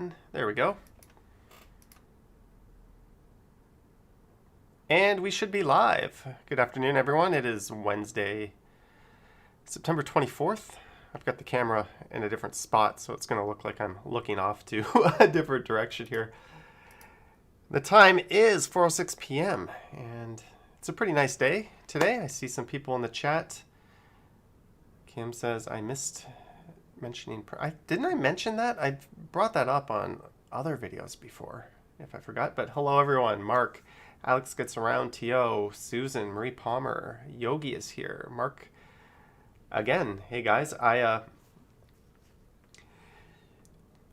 button. There we go. And we should be live. Good afternoon, everyone. It is Wednesday, September 24th. I've got the camera in a different spot, so it's going to look like I'm looking off to a different direction here. The time is 4:06 p.m. and it's a pretty nice day today. I see some people in the chat. Kim says, I missed mentioning... Didn't I mention that? I brought that up on other videos before, if I forgot. But hello, everyone. Mark, Alex Gets Around, T.O., Susan, Marie Palmer, Yogi is here. Mark, again, hey guys. I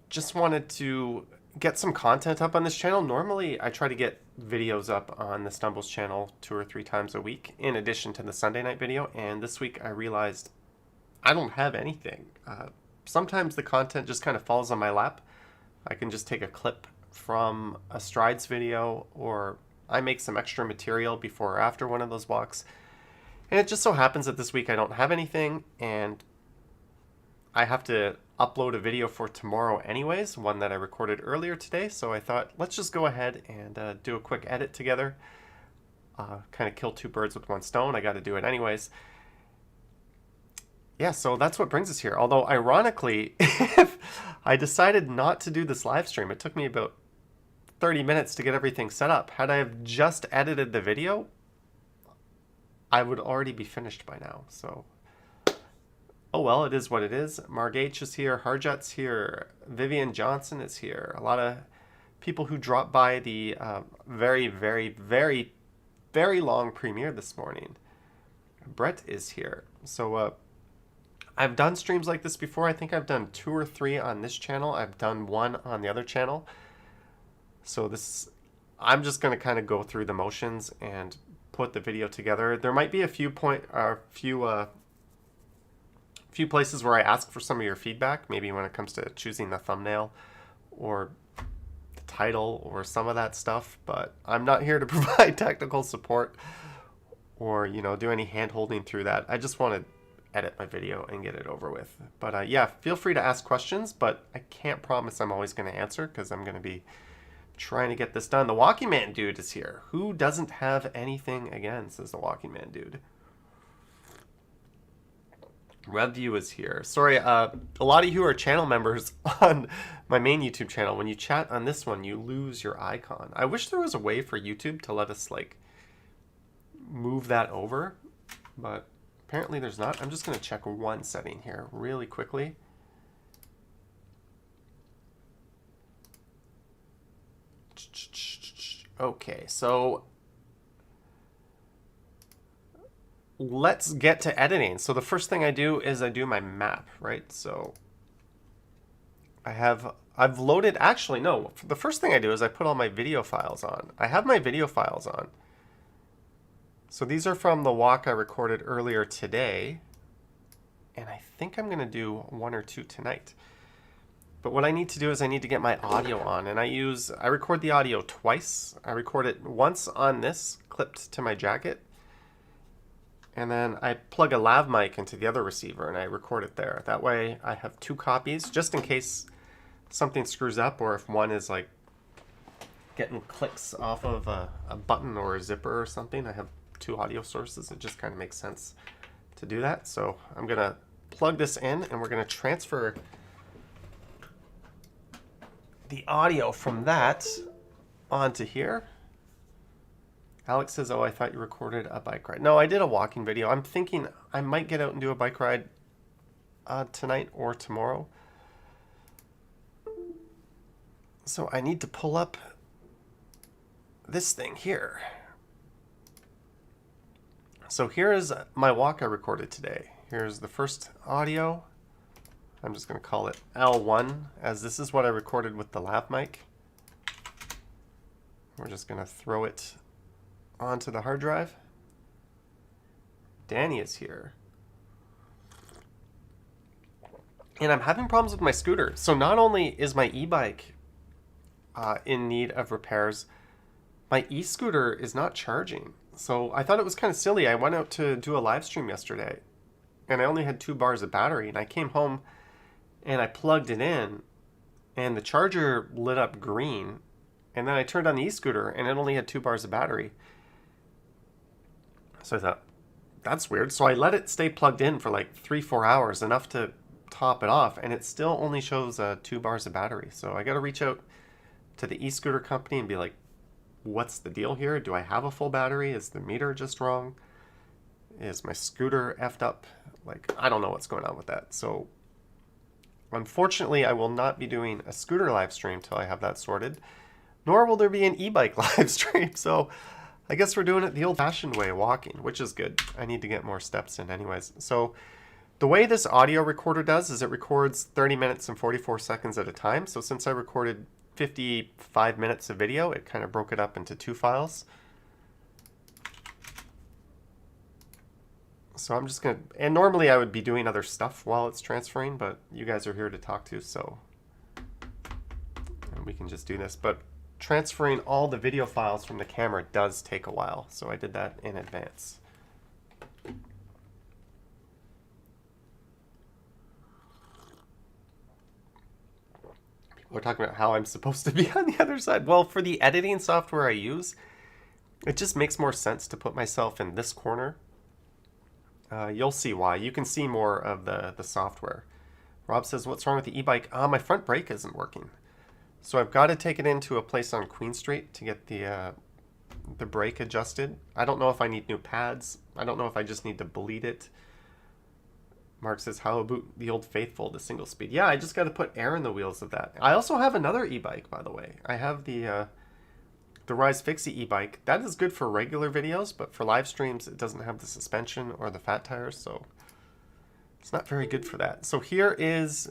just wanted to get some content up on this channel. Normally, I try to get videos up on the Stumbles channel 2 or 3 times a week, in addition to the Sunday night video. And this week, I realized I don't have anything. Sometimes the content just kind of falls on my lap. I can just take a clip from a Strides video, or I make some extra material before or after one of those walks. And it just so happens that this week I don't have anything, and I have to upload a video for tomorrow anyways, one that I recorded earlier today. So I thought, let's just go ahead and do a quick edit together. Kind of kill 2 birds with 1 stone. I got to do it anyways. Yeah, so that's what brings us here. Although, ironically, if I decided not to do this live stream, it took me about 30 minutes to get everything set up. Had I have just edited the video, I would already be finished by now. So, oh well, it is what it is. Marg H is here, Harjat's here, Vivian Johnson is here. A lot of people who dropped by the very, very, very, very long premiere this morning. Brett is here. So, I've done streams like this before. I think I've done 2 or 3 on this channel. I've done 1 on the other channel. So I'm just going to kind of go through the motions and put the video together. There might be a few places where I ask for some of your feedback, maybe when it comes to choosing the thumbnail or the title or some of that stuff. But I'm not here to provide technical support or, do any hand holding through that. I just want to edit my video and get it over with. But yeah, feel free to ask questions, but I can't promise I'm always going to answer because I'm going to be trying to get this done. The Walking Man Dude is here. Who doesn't have anything again, says the Walking Man Dude. RevView is here. Sorry, a lot of you are channel members on my main YouTube channel. When you chat on this one, you lose your icon. I wish there was a way for YouTube to let us move that over, but apparently there's not. I'm just going to check one setting here really quickly. Okay, so let's get to editing. So the first thing I do is I do my map, right? So I've loaded, actually, no, the first thing I do is I put all my video files on. I have my video files on. So these are from the walk I recorded earlier today, and I think I'm going to do 1 or 2 tonight. But what I need to do is I need to get my audio on, and I record the audio twice. I record it once on this, clipped to my jacket, and then I plug a lav mic into the other receiver and I record it there. That way I have 2 copies, just in case something screws up, or if one is getting clicks off of a button or a zipper or something. I have 2 audio sources. It just kind of makes sense to do that. So I'm going to plug this in, and we're going to transfer the audio from that onto here. Alex says, oh, I thought you recorded a bike ride. No, I did a walking video. I'm thinking I might get out and do a bike ride tonight or tomorrow. So I need to pull up this thing here. So here is my walk I recorded today. Here's the first audio. I'm just going to call it L1, as this is what I recorded with the lav mic. We're just going to throw it onto the hard drive. Danny is here. And I'm having problems with my scooter. So not only is my e-bike in need of repairs, my e-scooter is not charging. So I thought it was kind of silly. I went out to do a live stream yesterday, and I only had 2 bars of battery, and I came home and I plugged it in, and the charger lit up green, and then I turned on the e-scooter and it only had 2 bars of battery. So I thought, that's weird. So I let it stay plugged in for like 3-4 hours, enough to top it off, and it still only shows 2 bars of battery. So I got to reach out to the e-scooter company and be like, what's the deal here? Do I have a full battery? Is the meter just wrong? Is my scooter effed up? Like, I don't know what's going on with that. So unfortunately, I will not be doing a scooter live stream till I have that sorted, nor will there be an e-bike live stream. So I guess we're doing it the old-fashioned way, walking, which is good. I need to get more steps in anyways. So the way this audio recorder does is it records 30 minutes and 44 seconds at a time. So since I recorded 55 minutes of video, it kind of broke it up into 2 files. So I'm just going to, and normally I would be doing other stuff while it's transferring, but you guys are here to talk to, so we can just do this. But transferring all the video files from the camera does take a while, so I did that in advance. People are talking about how I'm supposed to be on the other side. Well, for the editing software I use, it just makes more sense to put myself in this corner. You'll see why. You can see more of the software. Rob says, what's wrong with the e-bike? My front brake isn't working. So I've got to take it into a place on Queen Street to get the brake adjusted. I don't know if I need new pads. I don't know if I just need to bleed it. Mark says, how about the old faithful, the single speed? Yeah, I just got to put air in the wheels of that. I also have another e-bike, by the way. I have the Rise Fixie e-bike. That is good for regular videos, but for live streams, it doesn't have the suspension or the fat tires, so it's not very good for that. So here is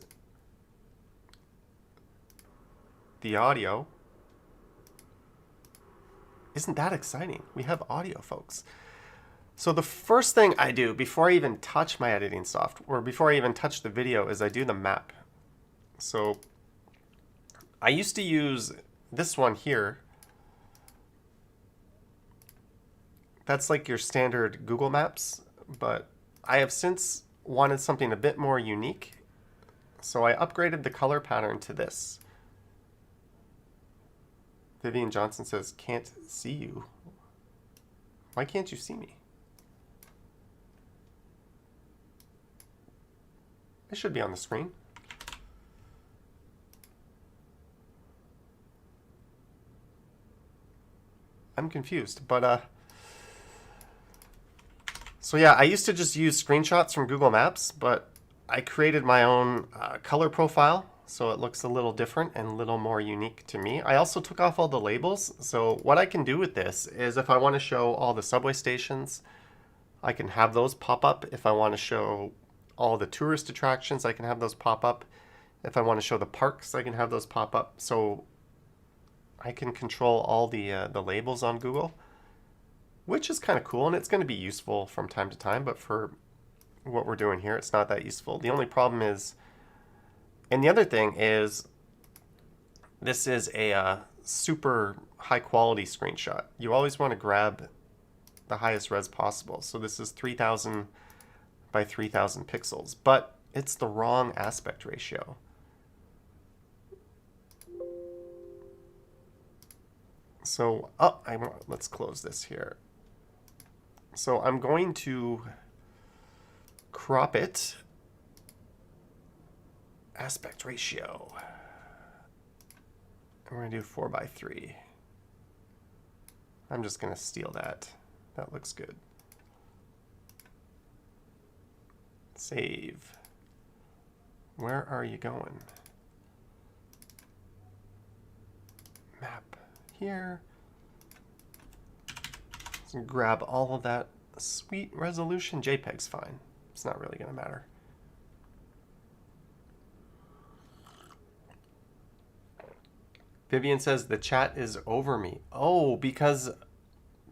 the audio. Isn't that exciting? We have audio, folks. So the first thing I do before I even touch my editing software, or before I even touch the video, is I do the map. So I used to use this one here. That's like your standard Google Maps, but I have since wanted something a bit more unique. So I upgraded the color pattern to this. Vivian Johnson says, can't see you. Why can't you see me? It should be on the screen. I'm confused, but so yeah, I used to just use screenshots from Google Maps, but I created my own color profile, so it looks a little different and a little more unique to me. I also took off all the labels, so what I can do with this is if I want to show all the subway stations, I can have those pop up. If I want to show all the tourist attractions, I can have those pop up. If I want to show the parks, I can have those pop up. So I can control all the labels on Google, which is kind of cool, and it's going to be useful from time to time, but for what we're doing here, it's not that useful. The only problem is, and the other thing is, this is a super high quality screenshot. You always want to grab the highest res possible. So this is 3000 by 3000 pixels, but it's the wrong aspect ratio. So, let's close this here. So I'm going to crop it. Aspect ratio. We're going to do 4:3. I'm just going to steal that. That looks good. Save. Where are you going? Map here. So grab all of that sweet resolution. JPEG's fine. It's not really going to matter. Vivian says the chat is over me. Oh, because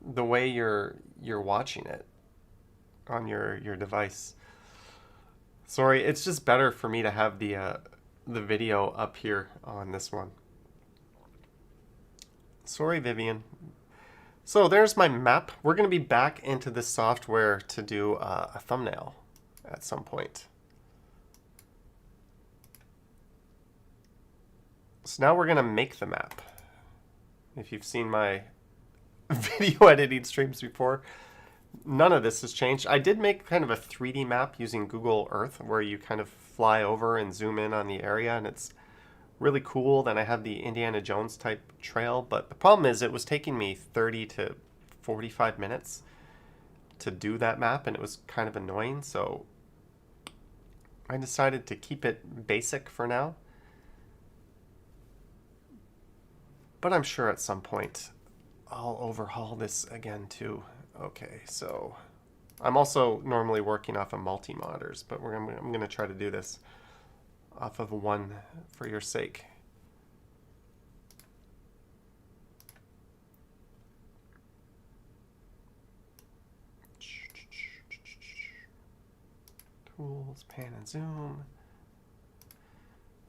the way you're watching it on your device. Sorry, it's just better for me to have the video up here on this one. Sorry, Vivian. So there's my map. We're going to be back into this software to do a thumbnail at some point. So now we're going to make the map. If you've seen my video editing streams before, none of this has changed. I did make kind of a 3D map using Google Earth where you kind of fly over and zoom in on the area, and it's really cool. Then I have the Indiana Jones type trail, but the problem is it was taking me 30 to 45 minutes to do that map, and it was kind of annoying, so I decided to keep it basic for now. But I'm sure at some point I'll overhaul this again too. Okay, so I'm also normally working off of multi-modders, but I'm going to try to do this off of one for your sake. Tools, pan and zoom,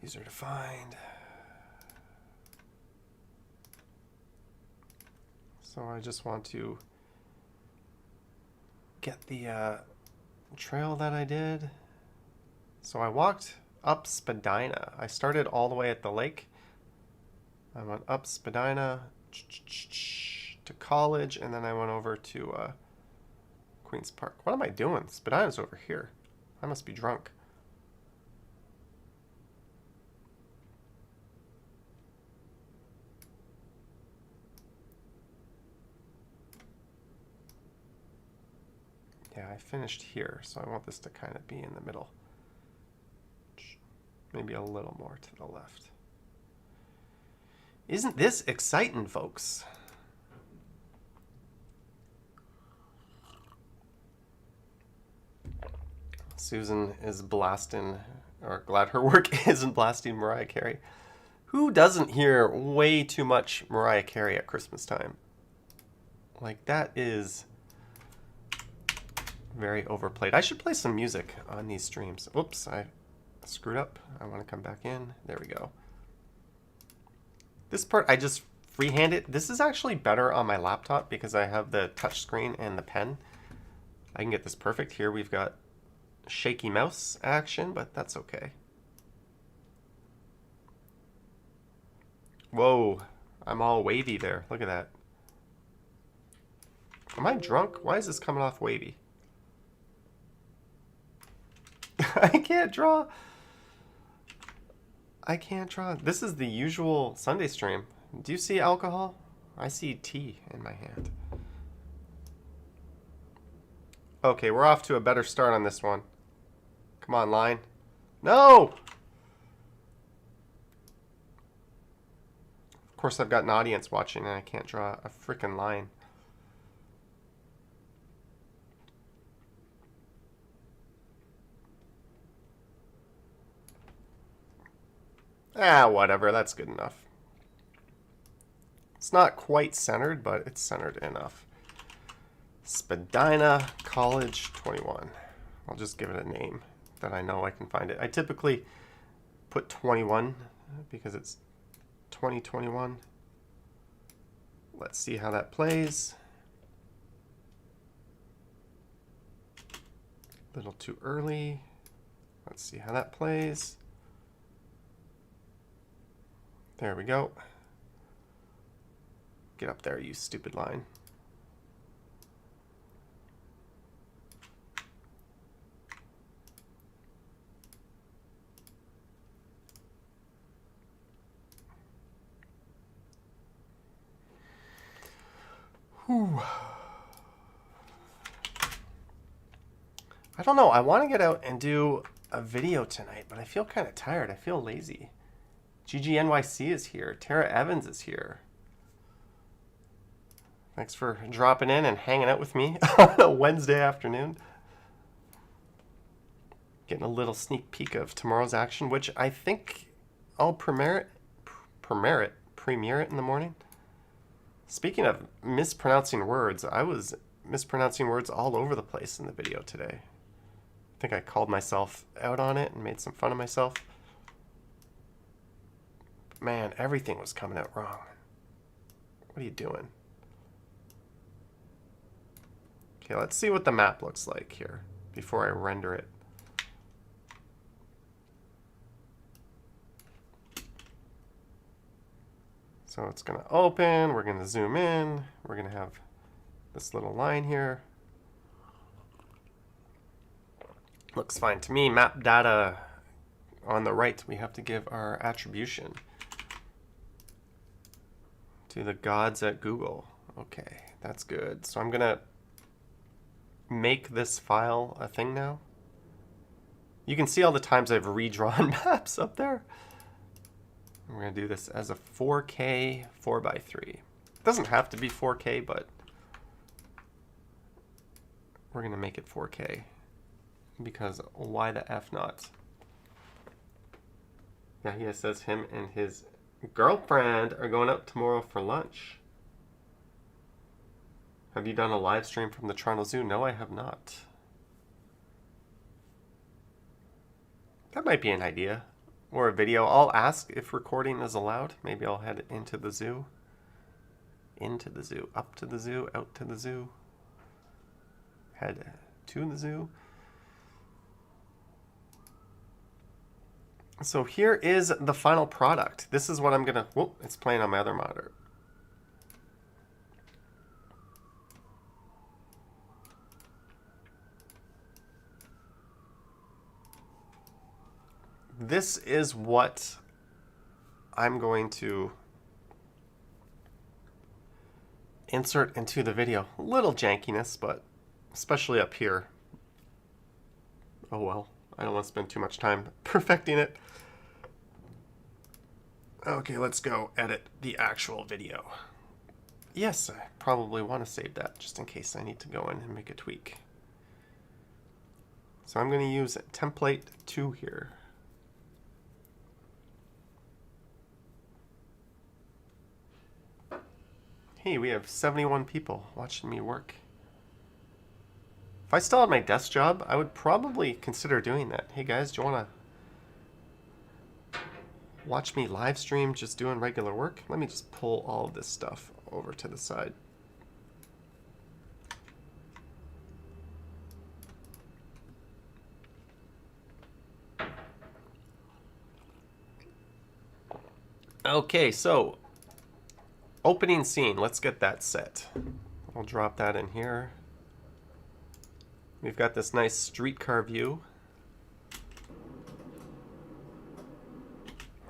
user defined. So I just want to get the trail that I did. So I walked up Spadina. I started all the way at the lake. I went up Spadina to college, and then I went over to Queen's Park. What am I doing? Spadina's over here. I must be drunk. Yeah, I finished here, so I want this to kind of be in the middle. Maybe a little more to the left. Isn't this exciting, folks? Susan is blasting, or glad her work isn't blasting Mariah Carey. Who doesn't hear way too much Mariah Carey at Christmas time? Like, that is very overplayed. I should play some music on these streams. Whoops, I screwed up. I want to come back in. There we go. This part, I just freehand it. This is actually better on my laptop because I have the touch screen and the pen. I can get this perfect. Here we've got shaky mouse action, but that's okay. Whoa, I'm all wavy there. Look at that. Am I drunk? Why is this coming off wavy? I can't draw. I can't draw. This is the usual Sunday stream. Do you see alcohol? I see tea in my hand. Okay, we're off to a better start on this one. Come on, line. No! Of course, I've got an audience watching and I can't draw a freaking line. Ah, whatever. That's good enough. It's not quite centered, but it's centered enough. Spadina College 21. I'll just give it a name that I know I can find it. I typically put 21 because it's 2021. Let's see how that plays. A little too early. Let's see how that plays. There we go. Get up there, you stupid line. Whew. I don't know. I want to get out and do a video tonight, but I feel kind of tired. I feel lazy. GGNYC is here. Tara Evans is here. Thanks for dropping in and hanging out with me on a Wednesday afternoon. Getting a little sneak peek of tomorrow's action, which I think I'll premiere it in the morning. Speaking of mispronouncing words, I was mispronouncing words all over the place in the video today. I think I called myself out on it and made some fun of myself. Man, everything was coming out wrong. What are you doing? Okay, let's see what the map looks like here before I render it. So it's going to open. We're going to zoom in. We're going to have this little line here. Looks fine to me. Map data on the right. We have to give our attribution to the gods at Google. Okay, that's good. So I'm going to make this file a thing now. You can see all the times I've redrawn maps up there. We're going to do this as a 4K 4x3. It doesn't have to be 4K, but we're going to make it 4K because why the F not? Yeah, he says him and his girlfriend are going out tomorrow for lunch. Have you done a live stream from the Toronto Zoo? No, I have not. That might be an idea. Or a video. I'll ask if recording is allowed. Maybe I'll head into the zoo. Into the zoo. Up to the zoo. Out to the zoo. Head to the zoo. So here is the final product. This is what I'm going to... Whoop, it's playing on my other monitor. This is what I'm going to insert into the video. A little jankiness, but especially up here. Oh well, I don't want to spend too much time perfecting it. Okay, let's go edit the actual video. Yes, I probably want to save that just in case I need to go in and make a tweak. So I'm going to use template 2 here. Hey, we have 71 people watching me work. If I still had my desk job, I would probably consider doing that. Hey guys, do you want to watch me live stream just doing regular work? Let me just pull all of this stuff over to the side. Okay, so opening scene, let's get that set. I'll drop that in here. We've got this nice streetcar view.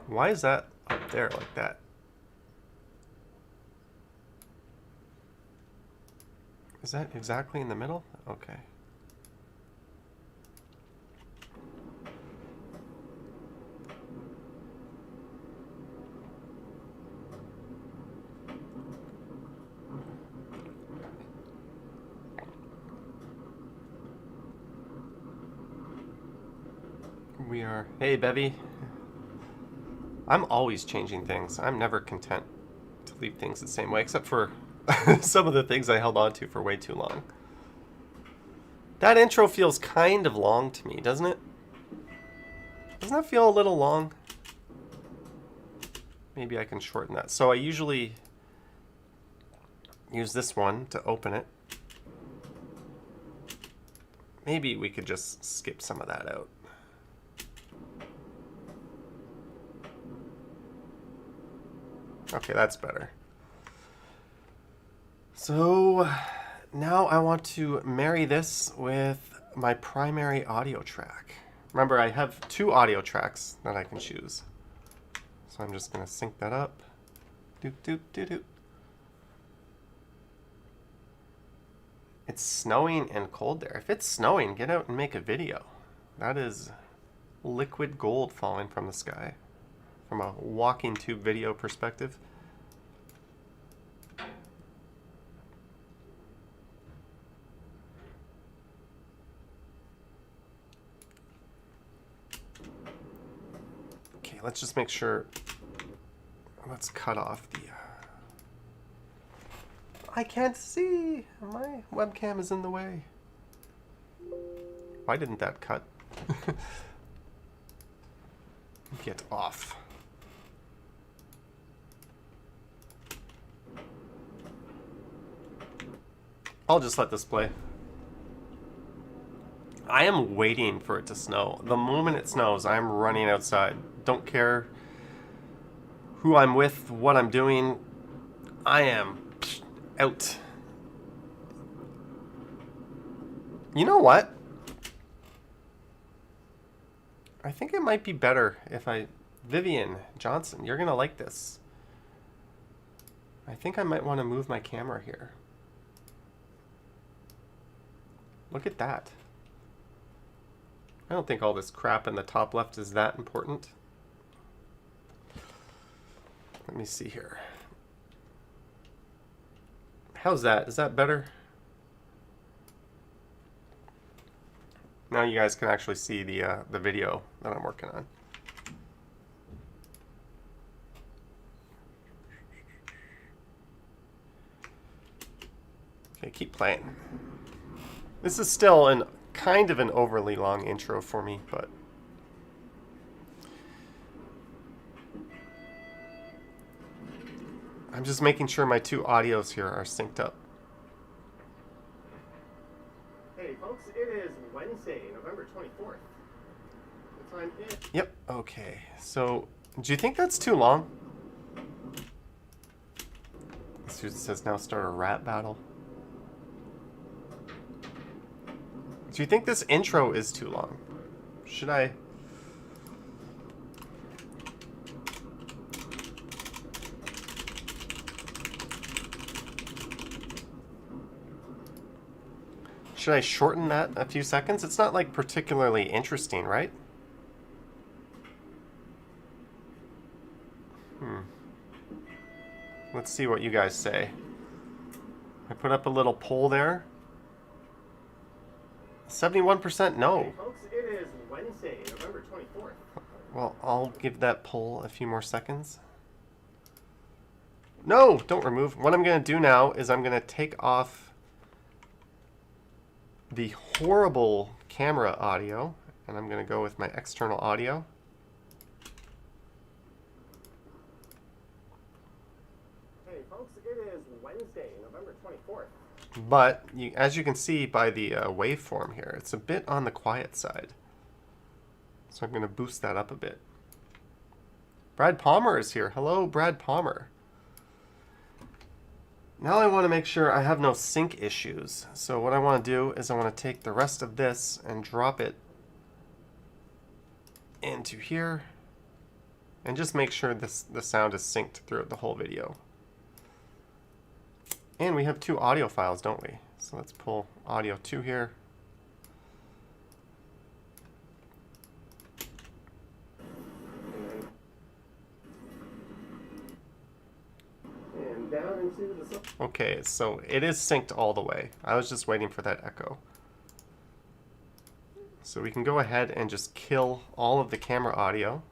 Why is that up there like that? Is that exactly in the middle? Okay. We are... Hey, Bevy. I'm always changing things. I'm never content to leave things the same way, except for some of the things I held on to for way too long. That intro feels kind of long to me, doesn't it? Doesn't that feel a little long? Maybe I can shorten that. So I usually use this one to open it. Maybe we could just skip some of that out. Okay, that's better. So now I want to marry this with my primary audio track. Remember, I have 2 audio tracks that I can choose. So I'm just going to sync that up. Doop, doop, doop, doop. It's snowing and cold there. If it's snowing, get out and make a video. That is liquid gold falling from the sky. From a walking tube video perspective. Okay, let's just make sure. Let's cut off the... I can't see! My webcam is in the way. Why didn't that cut? Get off. I'll just let this play. I am waiting for it to snow. The moment it snows, I'm running outside. Don't care who I'm with, what I'm doing, I am out. You know what? I think it might be better if I... Vivian Johnson, you're going to like this. I think I might want to move my camera here. Look at that. I don't think all this crap in the top left is that important. Let me see here. How's that? Is that better? Now you guys can actually see the video that I'm working on. Okay, keep playing. This is still an kind of an overly long intro for me, but I'm just making sure my two audios here are synced up. Hey folks, it is Wednesday, November 24th. The time is... Yep, okay. So, do you think that's too long? Susan says now start a rap battle. Do you think this intro is too long? Should I... Should I shorten that a few seconds? It's not like particularly interesting, right? Let's see what you guys say. I put up a little poll there. 71% no. Hey folks, it is Wednesday, November 24th. Well, I'll give that poll a few more seconds. No, don't remove. What I'm going to do now is I'm going to take off the horrible camera audio, and I'm going to go with my external audio. Hey folks, it is Wednesday, November 24th. But as you can see by the waveform here, it's a bit on the quiet side. So I'm going to boost that up a bit. Brad Palmer is here. Hello, Brad Palmer. Now I want to make sure I have no sync issues. So what I want to do is I want to take the rest of this and drop it into here. And just make sure the sound is synced throughout the whole video. And we have two audio files, don't we? So let's pull audio 2 here. And down into the... Okay, so it is synced all the way. I was just waiting for that echo. So we can go ahead and just kill all of the camera audio,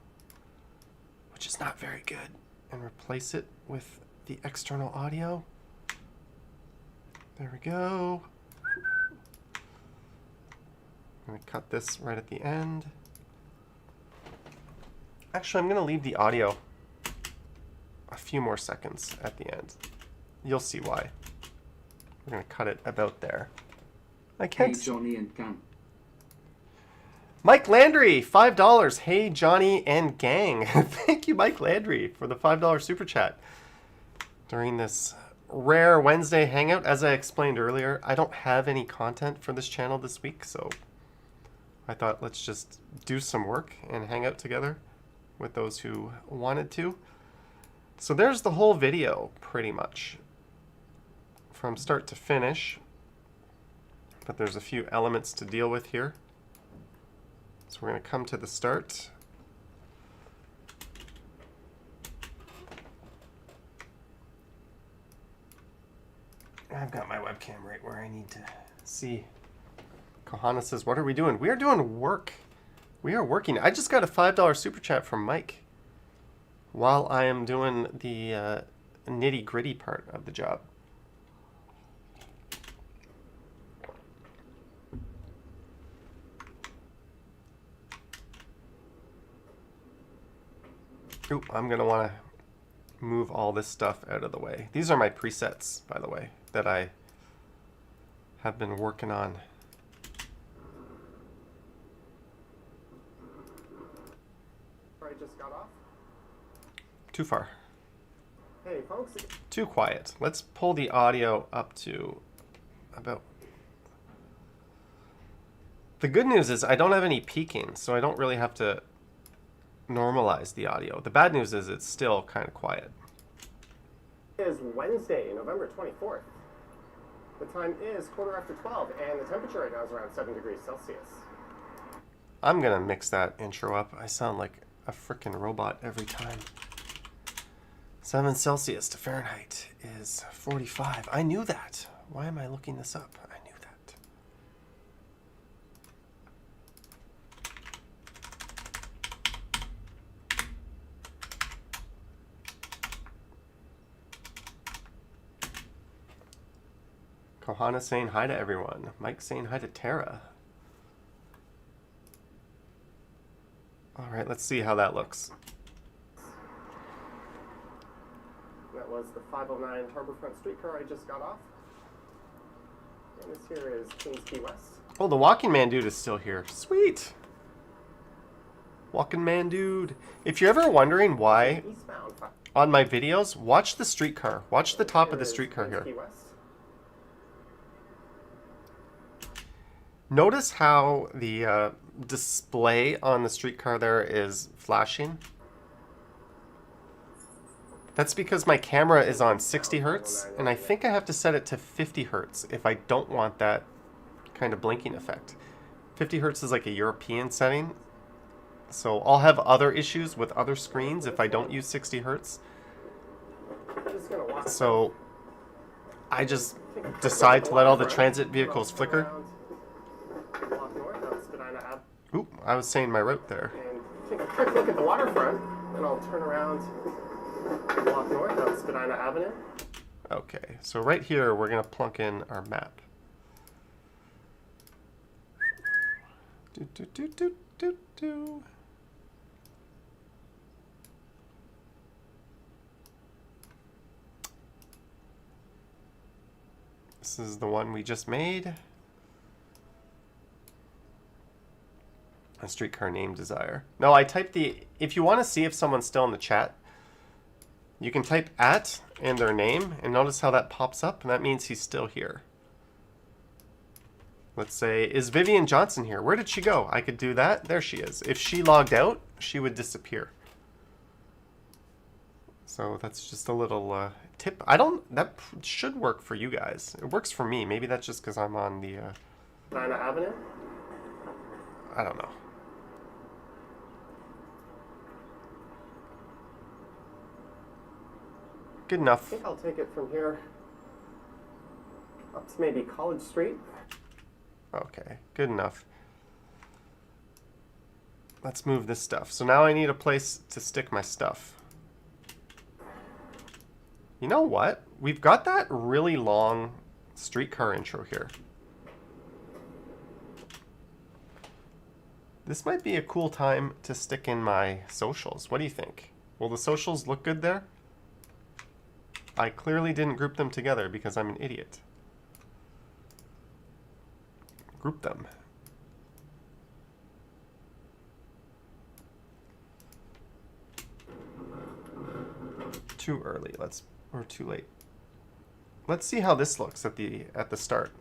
which is not very good, and replace it with the external audio. There we go. I'm going to cut this right at the end. Actually, I'm going to leave the audio a few more seconds at the end. You'll see why. We're going to cut it about there. I can't... Hey, Johnny and gang. Mike Landry, $5. Hey, Johnny and gang. Thank you, Mike Landry, for the $5 super chat during this rare Wednesday hangout. As I explained earlier, I don't have any content for this channel this week, so I thought let's just do some work and hang out together with those who wanted to. So there's the whole video, pretty much, from start to finish. But there's a few elements to deal with here. So we're going to come to the start. I've got my webcam right where I need to see. Kohana says, what are we doing? We are doing work. We are working. I just got a $5 super chat from Mike while I am doing the nitty-gritty part of the job. Oop, I'm going to want to move all this stuff out of the way. These are my presets, by the way, that I have been working on. I just got off. Too far. Hey, folks. Too quiet. Let's pull the audio up to about... The good news is I don't have any peaking, so I don't really have to normalize the audio. The bad news is it's still kind of quiet. It is Wednesday, November 24th. The time is 12:15, and the temperature right now is around 7 degrees Celsius. I'm gonna mix that intro up. I sound like a frickin' robot every time. 7 Celsius to Fahrenheit is 45. I knew that. Why am I looking this up? I knew that. Kohana saying hi to everyone. Mike saying hi to Tara. All right, let's see how that looks. That was the 509 Harborfront streetcar I just got off. And this here is Kings Key West. Oh, the Walking Man Dude is still here. Sweet. Walking Man Dude. If you're ever wondering why on my videos, watch the streetcar. Watch the top of the streetcar here. Notice how the display on the streetcar there is flashing. That's because my camera is on 60 hertz, and I think I have to set it to 50 hertz if I don't want that kind of blinking effect. 50 hertz is like a European setting, so I'll have other issues with other screens if I don't use 60 hertz. So I just decide to let all the transit vehicles flicker. Oop, I was saying my route there. And take a quick look at the waterfront, and I'll turn around. Walk north on Spadina Avenue. Okay, so right here we're going to plunk in our map. Do, do, do, do, do, do. This is the one we just made. A streetcar name Desire. No, I typed the... If you want to see if someone's still in the chat, you can type @ and their name, and notice how that pops up, and that means he's still here. Let's say, is Vivian Johnson here? Where did she go? I could do that. There she is. If she logged out, she would disappear. So that's just a little tip. That should work for you guys. It works for me. Maybe that's just because I'm on the... Spadina Avenue? I don't know. Good enough. I think I'll take it from here up to maybe College Street. Okay, good enough. Let's move this stuff. So now I need a place to stick my stuff. You know what? We've got that really long streetcar intro here. This might be a cool time to stick in my socials. What do you think? Will the socials look good there? I clearly didn't group them together because I'm an idiot. Group them. Too early. Or too late. Let's see how this looks at the start.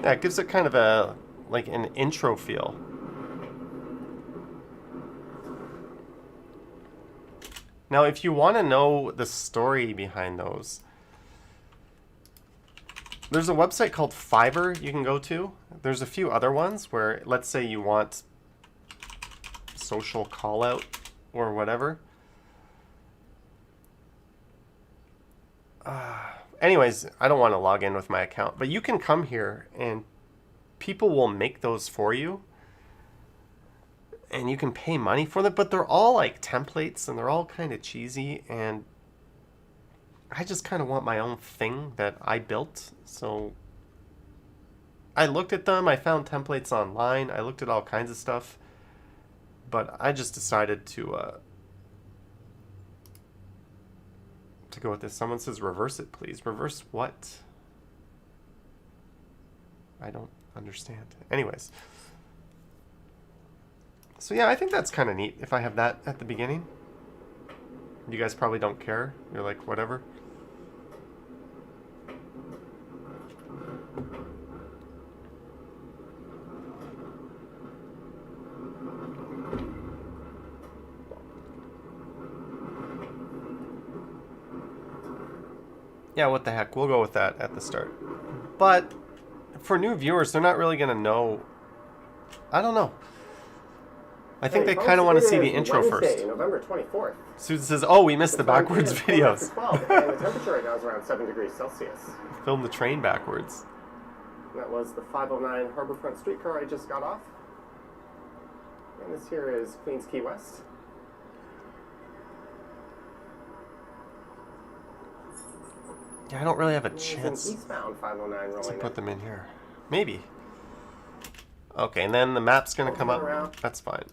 Yeah, it gives it kind of a, like an intro feel. Now, if you want to know the story behind those, there's a website called Fiverr you can go to. There's a few other ones where, let's say you want social call out or whatever. Anyways, I don't want to log in with my account, but you can come here and people will make those for you. And you can pay money for them, but they're all like templates and they're all kind of cheesy. And I just kind of want my own thing that I built. So I looked at them. I found templates online. I looked at all kinds of stuff. But I just decided to to go with this. Someone says reverse it, please. Reverse what? I don't understand. Anyways. So yeah, I think that's kind of neat if I have that at the beginning. You guys probably don't care. You're like, whatever. Yeah, what the heck. We'll go with that at the start. But for new viewers, they're not really going to know. I don't know. I think they kind of want to see the intro Wednesday, first. November 24th. Susan says, oh, we missed the time backwards is videos. 12, and the temperature right now is around 7 degrees Celsius. Film the train backwards. And that was the 509 Harborfront streetcar I just got off. And this here is Queens Key West. Yeah, I don't really have a There's an chance eastbound 509 to rolling put in. them in here. Maybe. Okay, and then the map's going to come up. That's fine.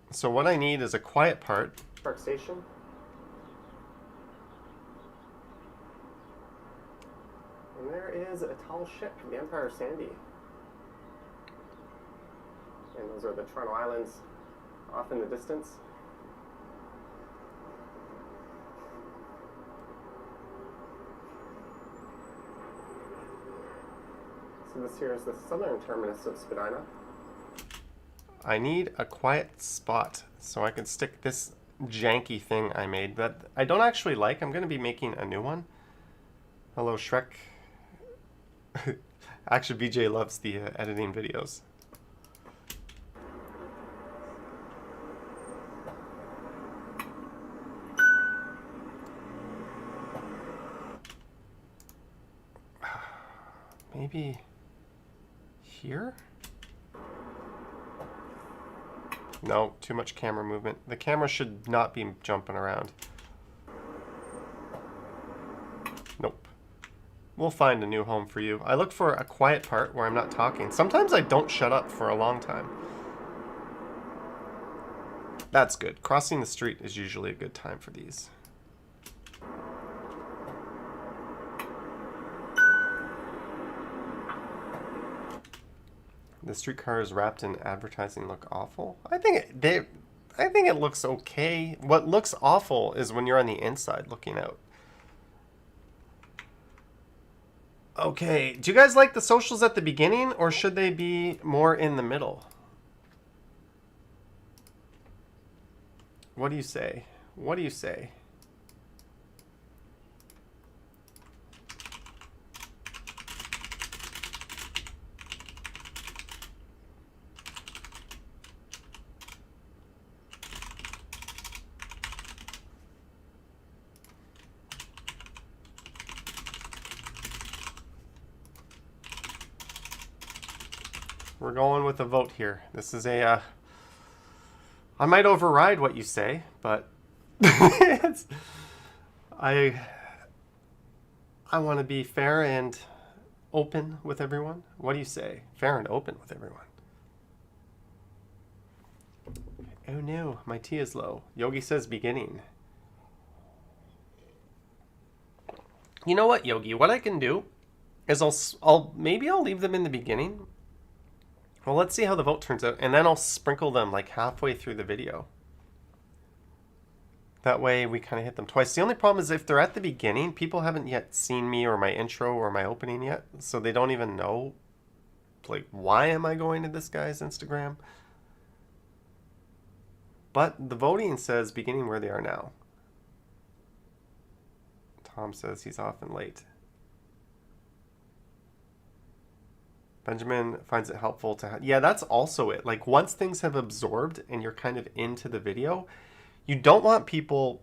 So what I need is a quiet part. Park Station. And there is a tall ship, the Empire Sandy. And those are the Toronto Islands off in the distance. So this here is the southern terminus of Spadina. I need a quiet spot so I can stick this janky thing I made that I don't actually like. I'm going to be making a new one. Hello, Shrek. Actually, BJ loves the editing videos. Maybe here? No, too much camera movement. The camera should not be jumping around. Nope. We'll find a new home for you. I look for a quiet part where I'm not talking. Sometimes I don't shut up for a long time. That's good. Crossing the street is usually a good time for these. The streetcars wrapped in advertising look awful. I think it looks okay. What looks awful is when you're on the inside looking out. Okay, do you guys like the socials at the beginning, or should they be more in the middle? What do you say? What do you say? We're going with a vote here. This is a, I might override what you say, but I want to be fair and open with everyone. What do you say? Fair and open with everyone. Oh no, my tea is low. Yogi says beginning. You know what, Yogi? What I can do is maybe I'll leave them in the beginning. Well, let's see how the vote turns out, and then I'll sprinkle them like halfway through the video. That way we kind of hit them twice. The only problem is if they're at the beginning, people haven't yet seen me or my intro or my opening yet, so they don't even know, like, why am I going to this guy's Instagram? But the voting says beginning where they are now. Tom says he's often late. Benjamin finds it helpful to yeah, that's also it. Like, once things have absorbed and you're kind of into the video, you don't want people,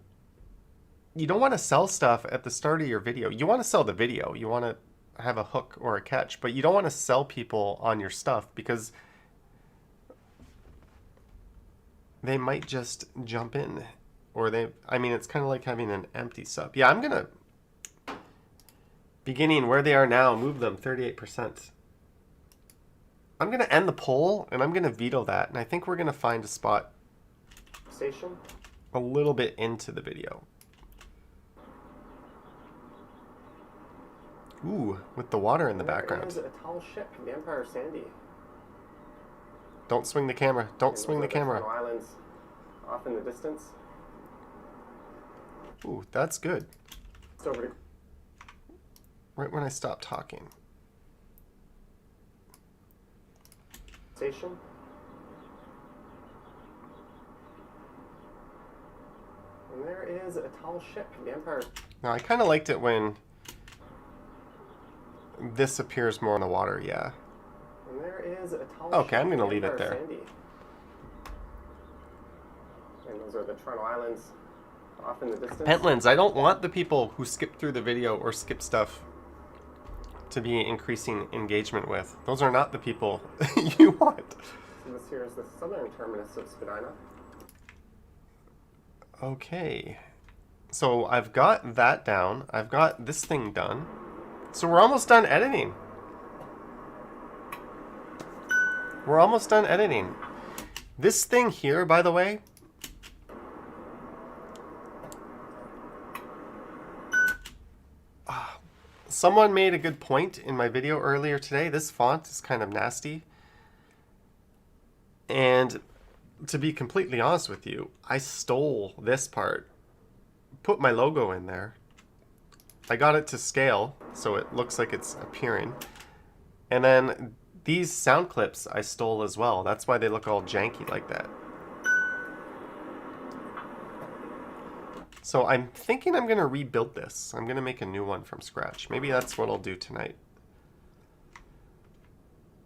you don't want to sell stuff at the start of your video. You want to sell the video. You want to have a hook or a catch, but you don't want to sell people on your stuff because they might just jump in, or I mean, it's kind of like having an empty sub. Yeah, I'm going to, beginning where they are now, move them 38%. I'm going to end the poll, and I'm going to veto that, and I think we're going to find a spot Station. a little bit into the video. Ooh, with the water in the background. There is a tall ship, the Empire Sandy. Don't swing the camera. Don't And swing those the are camera. Channel Islands off in the distance. Ooh, that's good. It's over to Right when I stop talking. station. And there is a tall ship, the Empire. Now, I kind of liked it when this appears more in the water, yeah. And there is a tall Okay, ship, I'm going to the leave it Empire there. Sandy. And those are the Toronto Islands off in the distance. Pentlands, I don't want the people who skip through the video or skip stuff to be increasing engagement with. Those are not the people you want. So this here is the southern terminus of Spadina. Okay. So I've got that down. I've got this thing done. So we're almost done editing. We're almost done editing. This thing here, by the way, someone made a good point in my video earlier today. This font is kind of nasty. And to be completely honest with you, I stole this part, put my logo in there. I got it to scale so it looks like it's appearing. And then these sound clips I stole as well. That's why they look all janky like that. So I'm thinking I'm going to rebuild this. I'm going to make a new one from scratch. Maybe that's what I'll do tonight.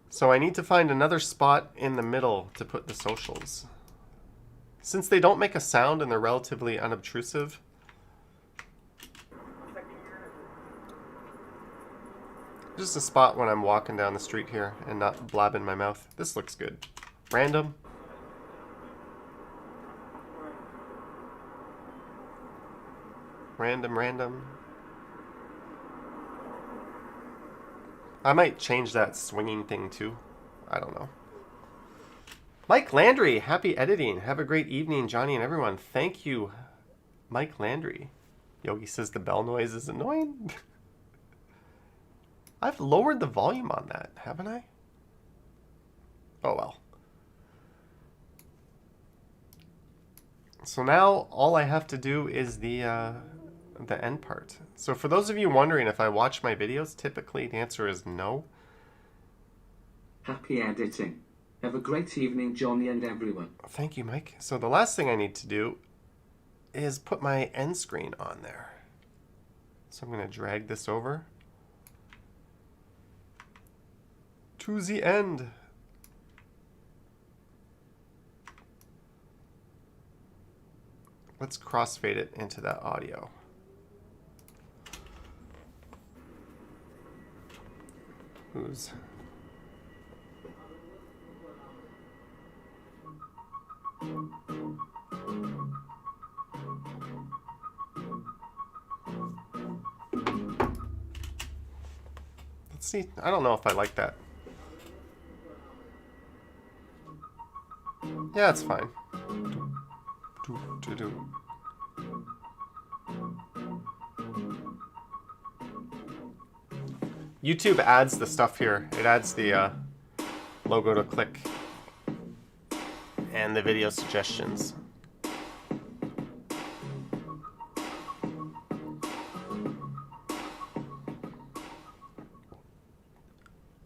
So I need to find another spot in the middle to put the socials. Since they don't make a sound and they're relatively unobtrusive, just a spot when I'm walking down the street here and not blabbing my mouth. This looks good. Random. Random. I might change that swinging thing too. I don't know. Mike Landry, happy editing. Have a great evening, Johnny and everyone. Thank you, Mike Landry. Yogi says the bell noise is annoying. I've lowered the volume on that, haven't I? Oh well. So now all I have to do is the end part. So for those of you wondering if I watch my videos, typically the answer is no. Happy editing. Have a great evening, Johnny and everyone. Thank you, Mike. So the last thing I need to do is put my end screen on there. So I'm going to drag this over to the end. Let's crossfade it into that audio. Who's... Let's see. I don't know if I like that. Yeah, it's fine. YouTube adds the stuff here. It adds the logo to click and the video suggestions.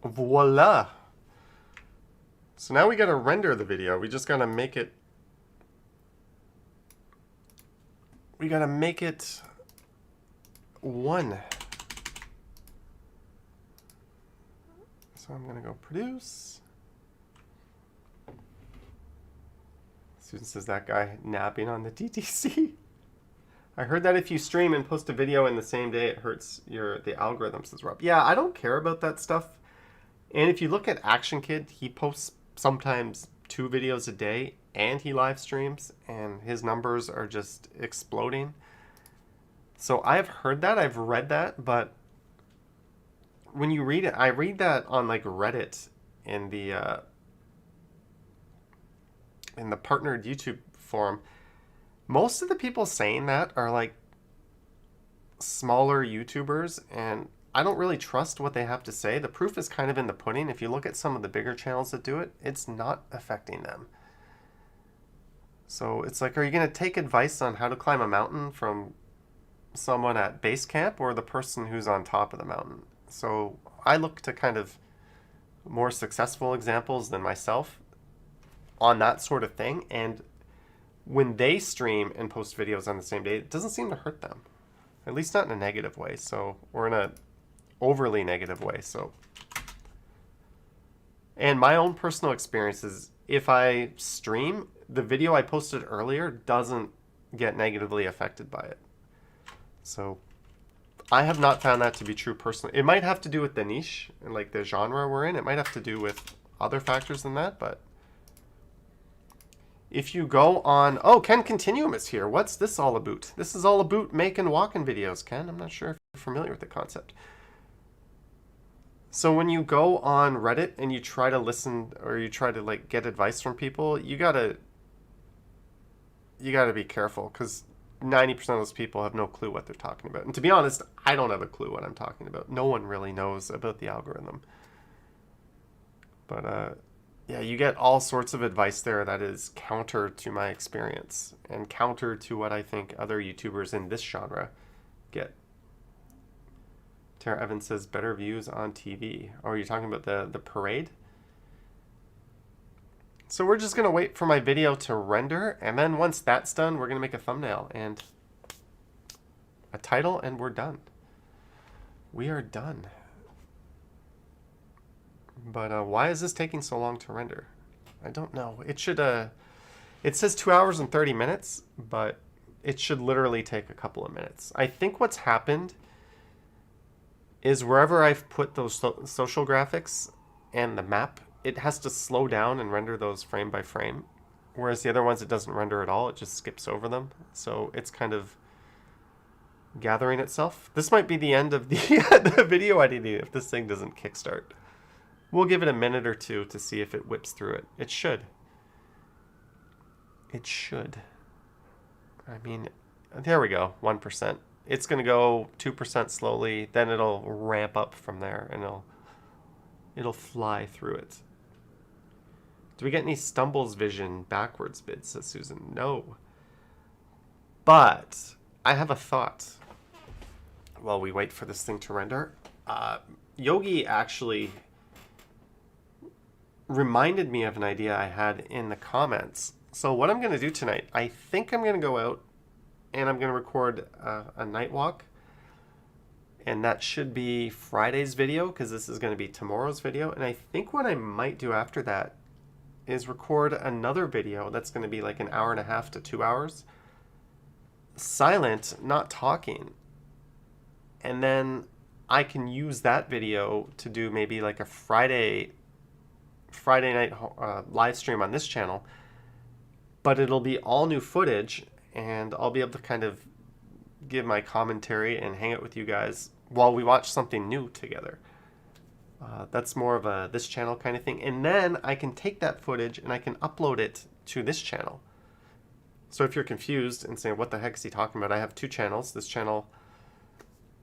Voila! So now we gotta render the video. We just gotta make it... We gotta make it one. So I'm gonna go produce. Susan says that guy napping on the DTC. I heard that if you stream and post a video in the same day, it hurts the algorithm, says Rob. Yeah, I don't care about that stuff. And if you look at Action Kid, he posts sometimes 2 videos a day and he live streams and his numbers are just exploding. So I've heard that, I've read that, but when you read it, I read that on like Reddit in the partnered YouTube forum, most of the people saying that are like smaller YouTubers, and I don't really trust what they have to say. The proof is kind of in the pudding. If you look at some of the bigger channels that do it, it's not affecting them. So it's like, are you going to take advice on how to climb a mountain from someone at base camp or the person who's on top of the mountain? So I look to kind of more successful examples than myself on that sort of thing. And when they stream and post videos on the same day, it doesn't seem to hurt them. At least not in a negative way. So, or in a overly negative way. So, and my own personal experience is if I stream, the video I posted earlier doesn't get negatively affected by it. So I have not found that to be true personally. It might have to do with the niche and like the genre we're in. It might have to do with other factors than that, but if you go on, oh, Ken Continuum is here. What's this all about? This is all about making walking videos, Ken. I'm not sure if you're familiar with the concept. So when you go on Reddit and you try to listen or you try to like get advice from people, you gotta be careful because 90% of those people have no clue what they're talking about. And to be honest, I don't have a clue what I'm talking about. No one really knows about the algorithm. But yeah, you get all sorts of advice there that is counter to my experience and counter to what I think other YouTubers in this genre get. Tara Evans says better views on TV. Oh, are you talking about the parade? So we're just going to wait for my video to render, and then once that's done, we're going to make a thumbnail and a title, and we're done. We are done. But why is this taking so long to render? I don't know. It should, it says 2 hours and 30 minutes, but it should literally take a couple of minutes. I think what's happened is wherever I've put those social graphics and the map, it has to slow down and render those frame by frame. Whereas the other ones, it doesn't render at all. It just skips over them. So it's kind of gathering itself. This might be the end of the, the video editing if this thing doesn't kickstart. We'll give it a minute or two to see if it whips through it. It should. It should. I mean, there we go, 1%. It's going to go 2% slowly, then it'll ramp up from there, and it'll fly through it. Do we get any Stumbles Vision backwards bids, says Susan? No. But I have a thought while we wait for this thing to render. Yogi actually reminded me of an idea I had in the comments. So what I'm going to do tonight, I think I'm going to go out and I'm going to record a night walk. And that should be Friday's video because this is going to be tomorrow's video. And I think what I might do after that is record another video that's going to be like 1.5 hours to 2 hours. Silent, not talking. And then I can use that video to do maybe like a Friday night live stream on this channel. But it'll be all new footage and I'll be able to kind of give my commentary and hang out with you guys while we watch something new together. That's more of a this channel kind of thing. And then I can take that footage and I can upload it to this channel. So if you're confused and saying, what the heck is he talking about? I have 2 channels. This channel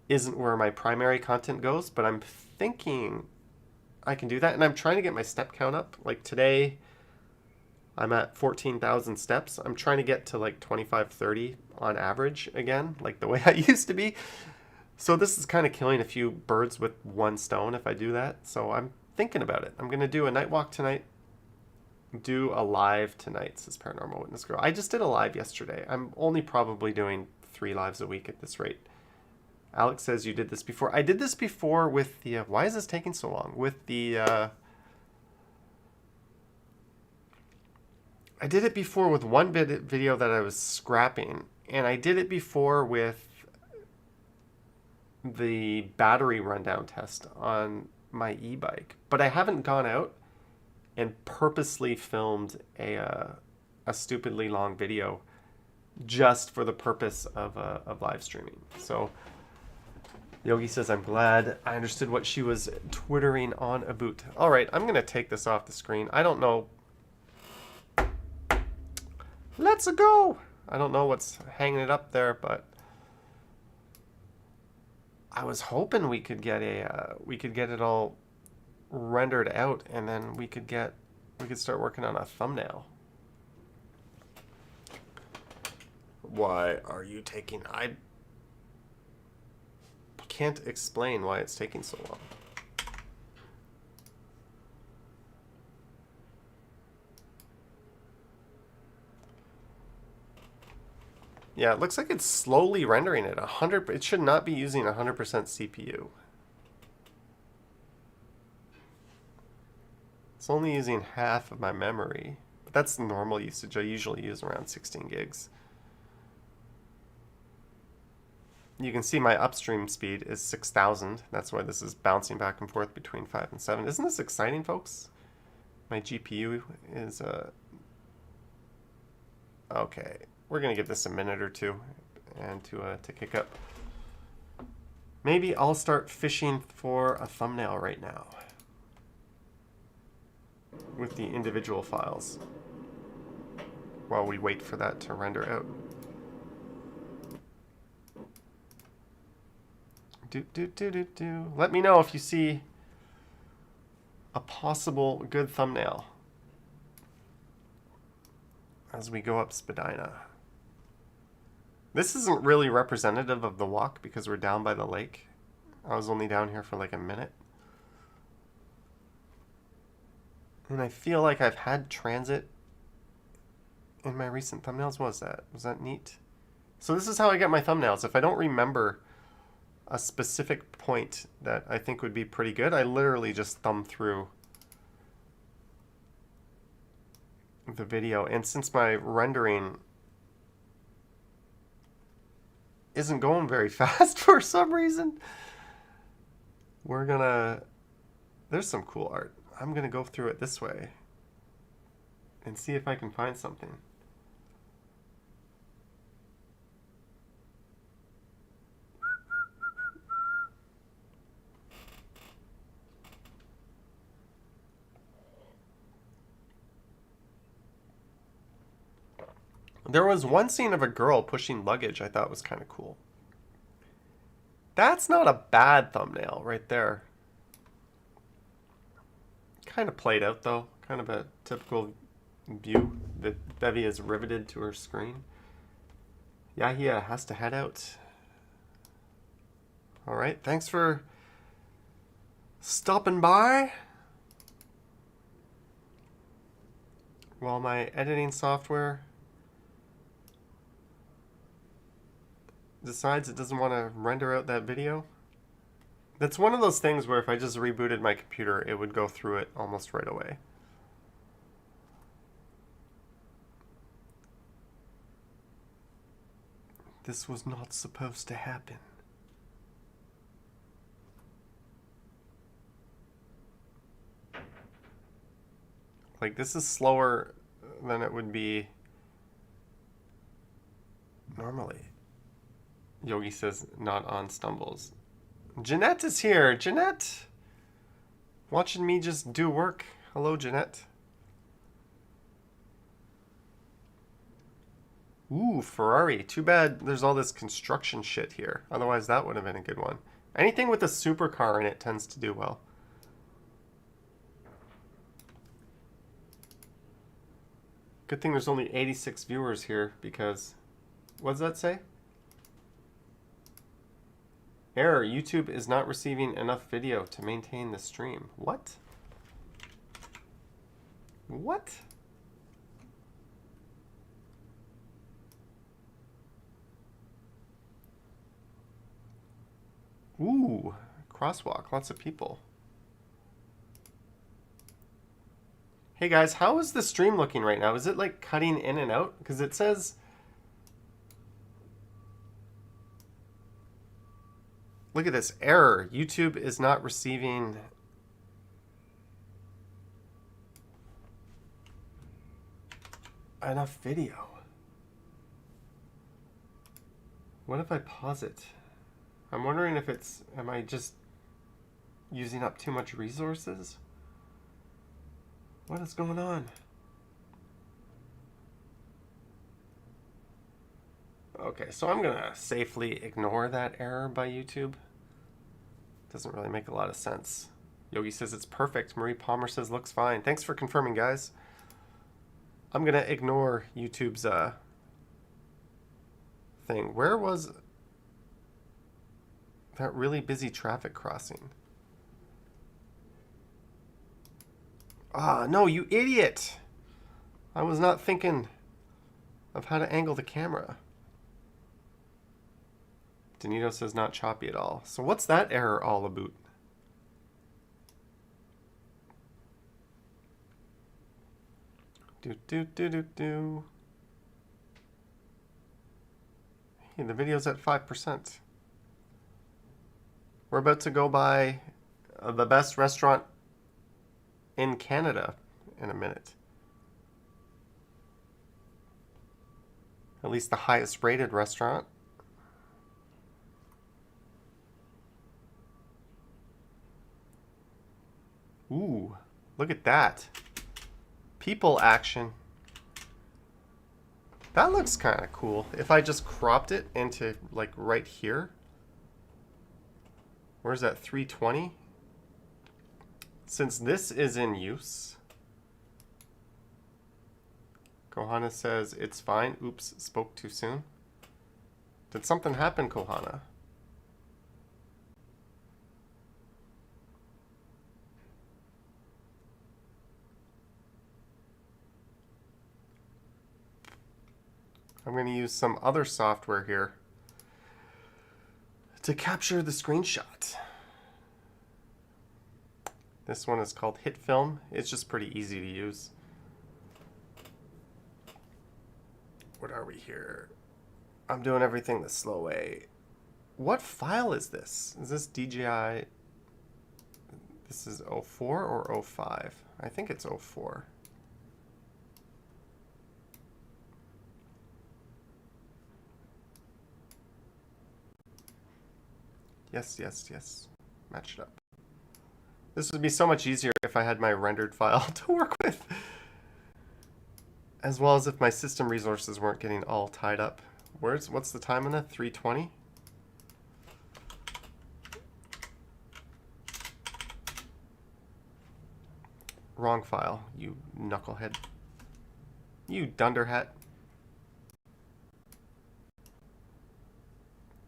isn't where my primary content goes, but I'm thinking I can do that. And I'm trying to get my step count up. Like today, I'm at 14,000 steps. I'm trying to get to like 25, 30 on average again, like the way I used to be. So this is kind of killing a few birds with one stone if I do that. So I'm thinking about it. I'm going to do a night walk tonight. Do a live tonight, says Paranormal Witness Girl. I just did a live yesterday. I'm only probably doing 3 lives a week at this rate. Alex says you did this before. I did this before with the... why is this taking so long? With the... I did it before with one video that I was scrapping. And I did it before with the battery rundown test on my e-bike. But I haven't gone out and purposely filmed a stupidly long video just for the purpose of live streaming. So Yogi says, I'm glad I understood what she was twittering on about. All right, I'm going to take this off the screen. I don't know. Let's go. I don't know what's hanging it up there, but I was hoping we could get it all rendered out, and then we could start working on a thumbnail. Why are you taking? I can't explain why it's taking so long. Yeah, it looks like it's slowly rendering it. 100. It should not be using 100% CPU. It's only using half of my memory, but that's normal usage. I usually use around 16 gigs. You can see my upstream speed is 6,000. That's why this is bouncing back and forth between 5 and 7. Isn't this exciting, folks? My GPU is okay. We're gonna give this a minute or two, and to kick up. Maybe I'll start fishing for a thumbnail right now with the individual files while we wait for that to render out. Let me know if you see a possible good thumbnail as we go up Spadina. This isn't really representative of the walk because we're down by the lake. I was only down here for like a minute. And I feel like I've had transit in my recent thumbnails. What was that? Was that neat? So this is how I get my thumbnails. If I don't remember a specific point that I think would be pretty good, I literally just thumb through the video. And since my rendering isn't going very fast for some reason, we're gonna, there's some cool art. I'm gonna go through it this way and see if I can find something. There was one scene of a girl pushing luggage I thought was kind of cool. That's not a bad thumbnail right there. Kind of played out though. Kind of a typical view that Bevy is riveted to her screen. Yahia has to head out. Alright, thanks for stopping by while my editing software decides it doesn't want to render out that video. That's one of those things where if I just rebooted my computer, it would go through it almost right away. This was not supposed to happen. Like, this is slower than it would be normally. Yogi says, not on stumbles. Jeanette is here. Jeanette! Watching me just do work. Hello, Jeanette. Ooh, Ferrari. Too bad there's all this construction shit here. Otherwise, that would have been a good one. Anything with a supercar in it tends to do well. Good thing there's only 86 viewers here because... What does that say? Error, YouTube is not receiving enough video to maintain the stream. What? What? Ooh, crosswalk, lots of people. Hey guys, how is the stream looking right now? Is it like cutting in and out? Because it says... Look at this, error. YouTube is not receiving enough video. What if I pause it? I'm wondering if it's, am I just using up too much resources? What is going on? Okay, so I'm going to safely ignore that error by YouTube. Doesn't really make a lot of sense. Yogi says it's perfect. Marie Palmer says looks fine. Thanks for confirming, guys. I'm going to ignore YouTube's thing. Where was that really busy traffic crossing? Ah, no, you idiot! I was not thinking of how to angle the camera. Danito says not choppy at all. So what's that error all about? Do. Hey, the video's at 5%. We're about to go by the best restaurant in Canada in a minute. At least the highest rated restaurant. Ooh, look at that. People action. That looks kind of cool. If I just cropped it into like right here. Where's that 320? Since this is in use. Kohana says it's fine. Oops, spoke too soon. Did something happen, Kohana? I'm going to use some other software here to capture the screenshot. This one is called HitFilm. It's just pretty easy to use. What are we here? I'm doing everything the slow way. What file is this? Is this DJI? This is 04 or 05? I think it's 04. Yes. Match it up. This would be so much easier if I had my rendered file to work with. As well as if my system resources weren't getting all tied up. What's the time on that? 320? Wrong file, you knucklehead. You dunderhead.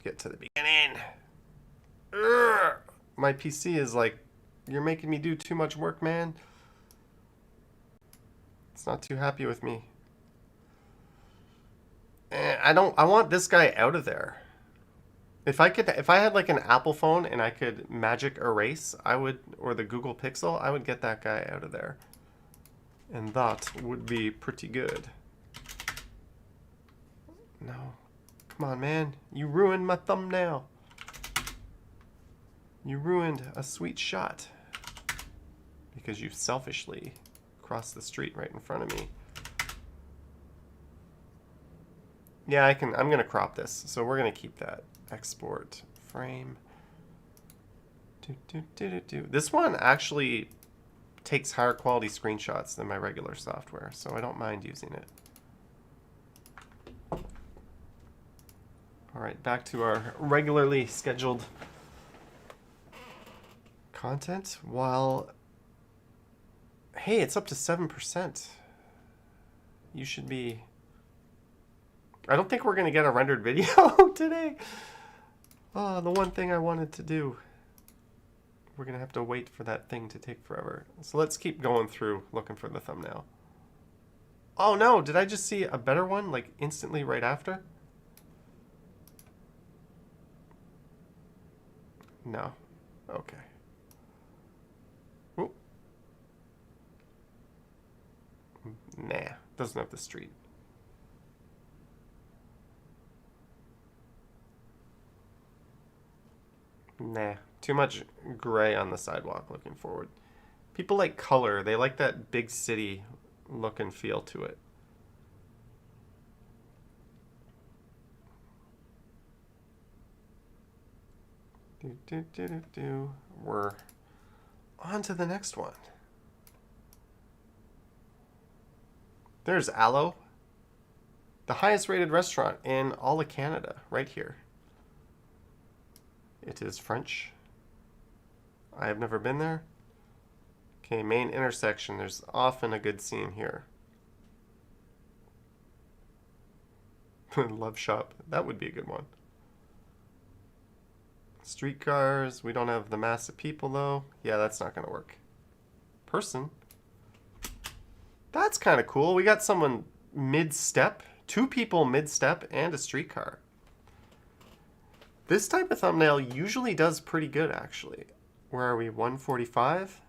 Get to the beginning. Urgh. My PC is like, you're making me do too much work, man. It's not too happy with me. I want this guy out of there. If I had like an Apple phone and I could magic erase, I would, or the Google Pixel, I would get that guy out of there. And that would be pretty good. No. Come on, man. You ruined my thumbnail. You ruined a sweet shot. Because you selfishly crossed the street right in front of me. Yeah, I'm gonna crop this. So we're gonna keep that. Export frame. This one actually takes higher quality screenshots than my regular software, so I don't mind using it. All right, back to our regularly scheduled content. While, hey, it's up to 7%. You should be. I don't think we're gonna get a rendered video today. Oh, the one thing I wanted to do. We're gonna have to wait for that thing to take forever. So let's keep going through looking for the thumbnail. Oh no, did I just see a better one like instantly right after? No. Okay. Ooh. Nah, doesn't have the street. Nah, too much gray on the sidewalk looking forward. People like color. They like that big city look and feel to it. We're on to the next one. There's Aloe. The highest rated restaurant in all of Canada, right here. It is French. I have never been there. Okay, main intersection. There's often a good scene here. Love shop. That would be a good one. Streetcars. We don't have the mass of people, though. Yeah, that's not going to work. Person. That's kind of cool. We got someone mid-step. 2 people mid-step and a streetcar. This type of thumbnail usually does pretty good, actually. Where are we? 145?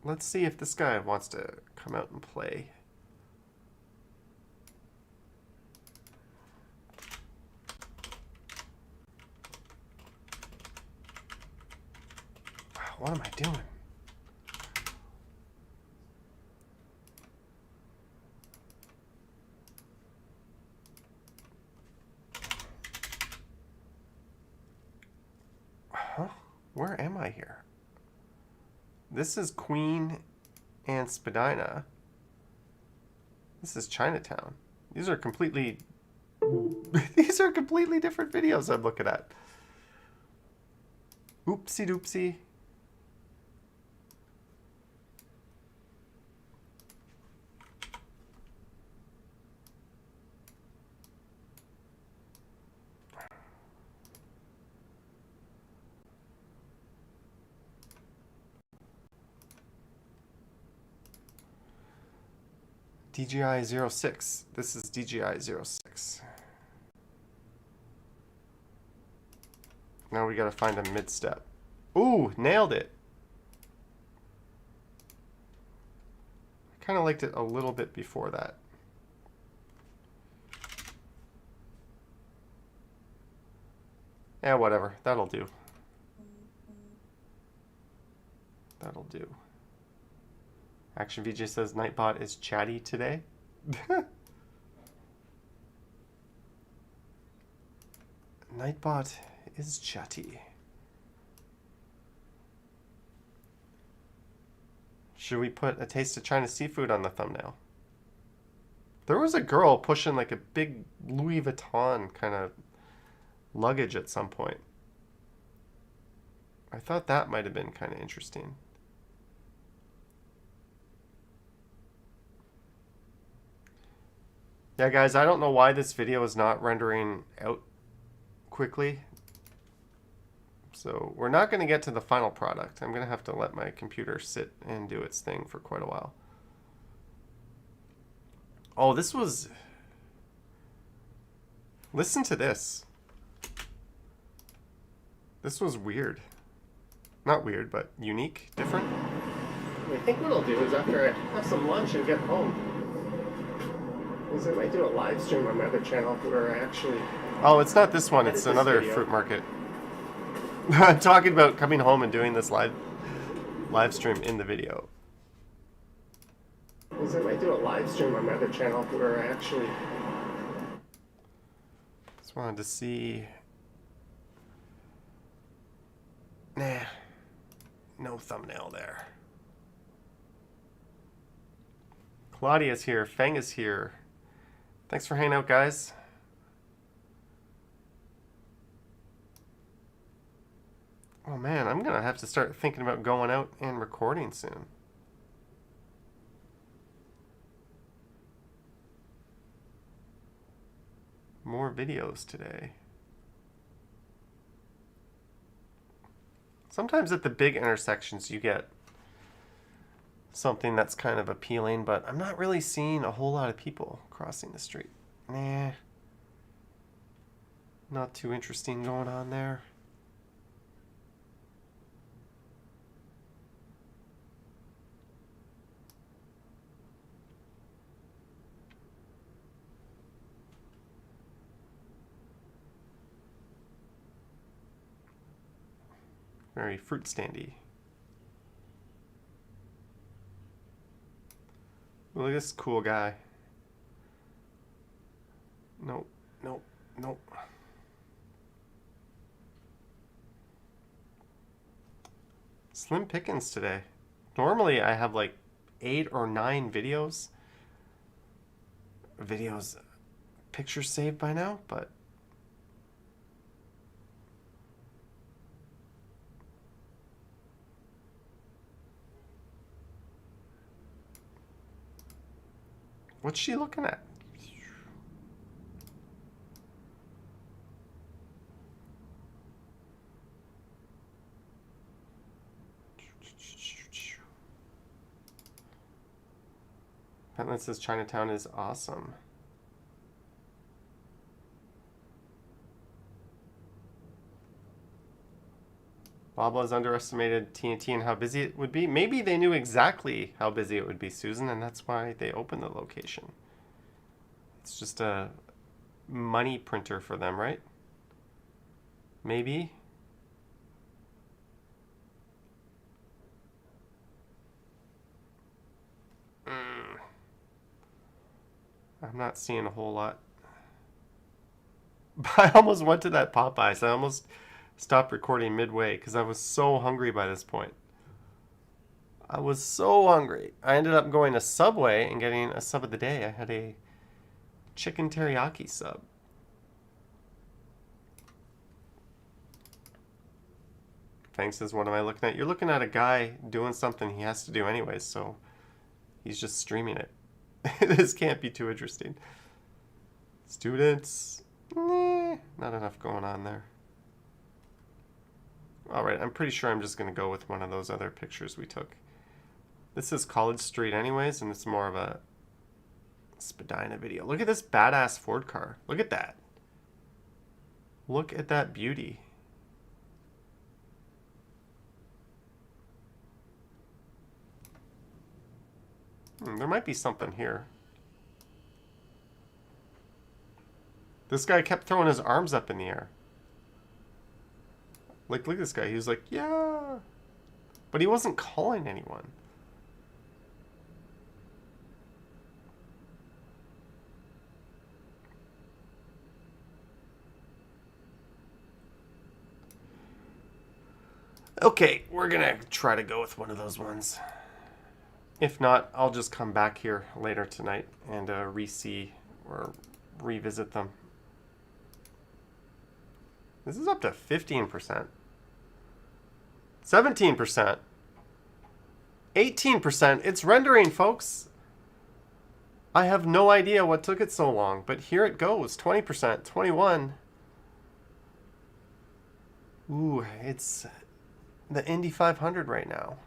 Let's see if this guy wants to come out and play. Wow, what am I doing? Huh? Where am I here? This is Queen and Spadina. This is Chinatown. These are completely these are completely different videos I'm looking at. Oopsie doopsie. DGI 06. This is DGI 06. Now we gotta find a mid-step. Ooh, nailed it. I kind of liked it a little bit before that. Yeah, whatever. That'll do. That'll do. Action VJ says Nightbot is chatty today. Nightbot is chatty. Should we put a taste of China seafood on the thumbnail? There was a girl pushing like a big Louis Vuitton kind of luggage at some point. I thought that might have been kind of interesting. Yeah, guys, I don't know why this video is not rendering out quickly. So we're not going to get to the final product. I'm going to have to let my computer sit and do its thing for quite a while. Oh, this was... Listen to this. This was weird. Not weird, but unique, different. I think what I'll do is after I have some lunch and get home, is I might do a live stream on my other channel where I actually... Oh, it's not this one. It's another fruit market. I'm talking about coming home and doing this live stream in the video. Is I might do a live stream on my other channel where I actually... Just wanted to see... Nah. No thumbnail there. Claudia's here. Feng is here. Thanks for hanging out, guys. Oh man, I'm gonna have to start thinking about going out and recording soon. More videos today. Sometimes at the big intersections you get something that's kind of appealing, but I'm not really seeing a whole lot of people crossing the street. Nah. Not too interesting going on there. Very fruit standy. Look at this cool guy. Nope, nope, nope. Slim pickings today. Normally I have like 8 or 9 pictures saved by now, but what's she looking at? Pentland says Chinatown is awesome. Loblaws underestimated TNT and how busy it would be. Maybe they knew exactly how busy it would be, Susan, and that's why they opened the location. It's just a money printer for them, right? Maybe. I'm not seeing a whole lot. I almost went to that Popeyes. I almost stopped recording midway because I was so hungry by this point. I was so hungry. I ended up going to Subway and getting a sub of the day. I had a chicken teriyaki sub. Thanks is what am I looking at? You're looking at a guy doing something he has to do anyways, so he's just streaming it. This can't be too interesting. Students, not enough going on there. All right, I'm pretty sure I'm just going to go with one of those other pictures we took. This is College Street anyways, and it's more of a Spadina video. Look at this badass Ford car. Look at that. Look at that beauty. There might be something here. This guy kept throwing his arms up in the air. Like, look at this guy. He was like, yeah. But he wasn't calling anyone. Okay, we're gonna try to go with one of those ones. If not, I'll just come back here later tonight and re-see or revisit them. This is up to 15%. 17%. 18%. It's rendering, folks. I have no idea what took it so long, but here it goes. 20%. 21%. Ooh, it's the Indy 500 right now.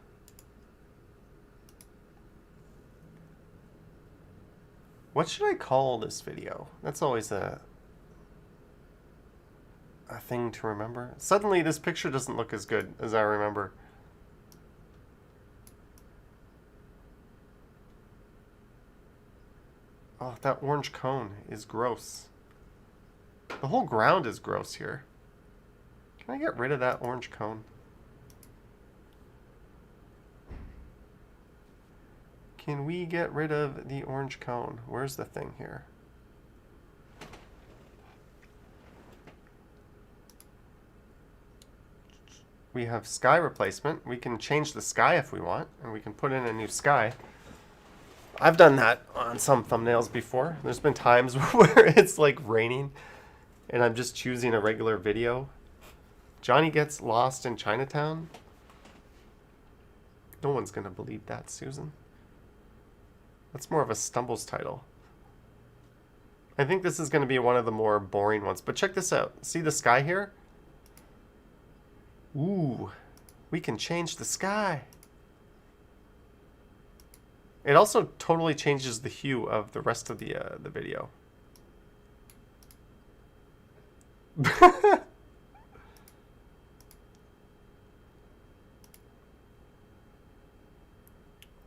What should I call this video? That's always a thing to remember. Suddenly this picture doesn't look as good as I remember. Oh, that orange cone is gross. The whole ground is gross here. Can I get rid of that orange cone? Can we get rid of the orange cone? Where's the thing here? We have sky replacement. We can change the sky if we want, and we can put in a new sky. I've done that on some thumbnails before. There's been times where it's like raining, and I'm just choosing a regular video. Johnny gets lost in Chinatown. No one's gonna believe that, Susan. That's more of a Stumbles title. I think this is going to be one of the more boring ones. But check this out. See the sky here? Ooh. We can change the sky. It also totally changes the hue of the rest of the video.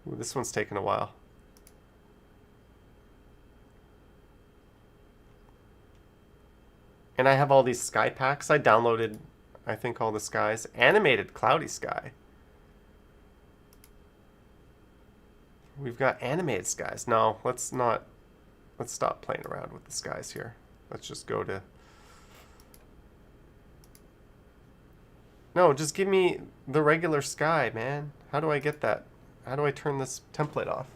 Ooh, this one's taking a while. And I have all these sky packs. I downloaded, I think, all the skies. Animated cloudy sky. We've got animated skies. No, let's stop playing around with the skies here. Let's just go to... No, just give me the regular sky, man. How do I get that? How do I turn this template off?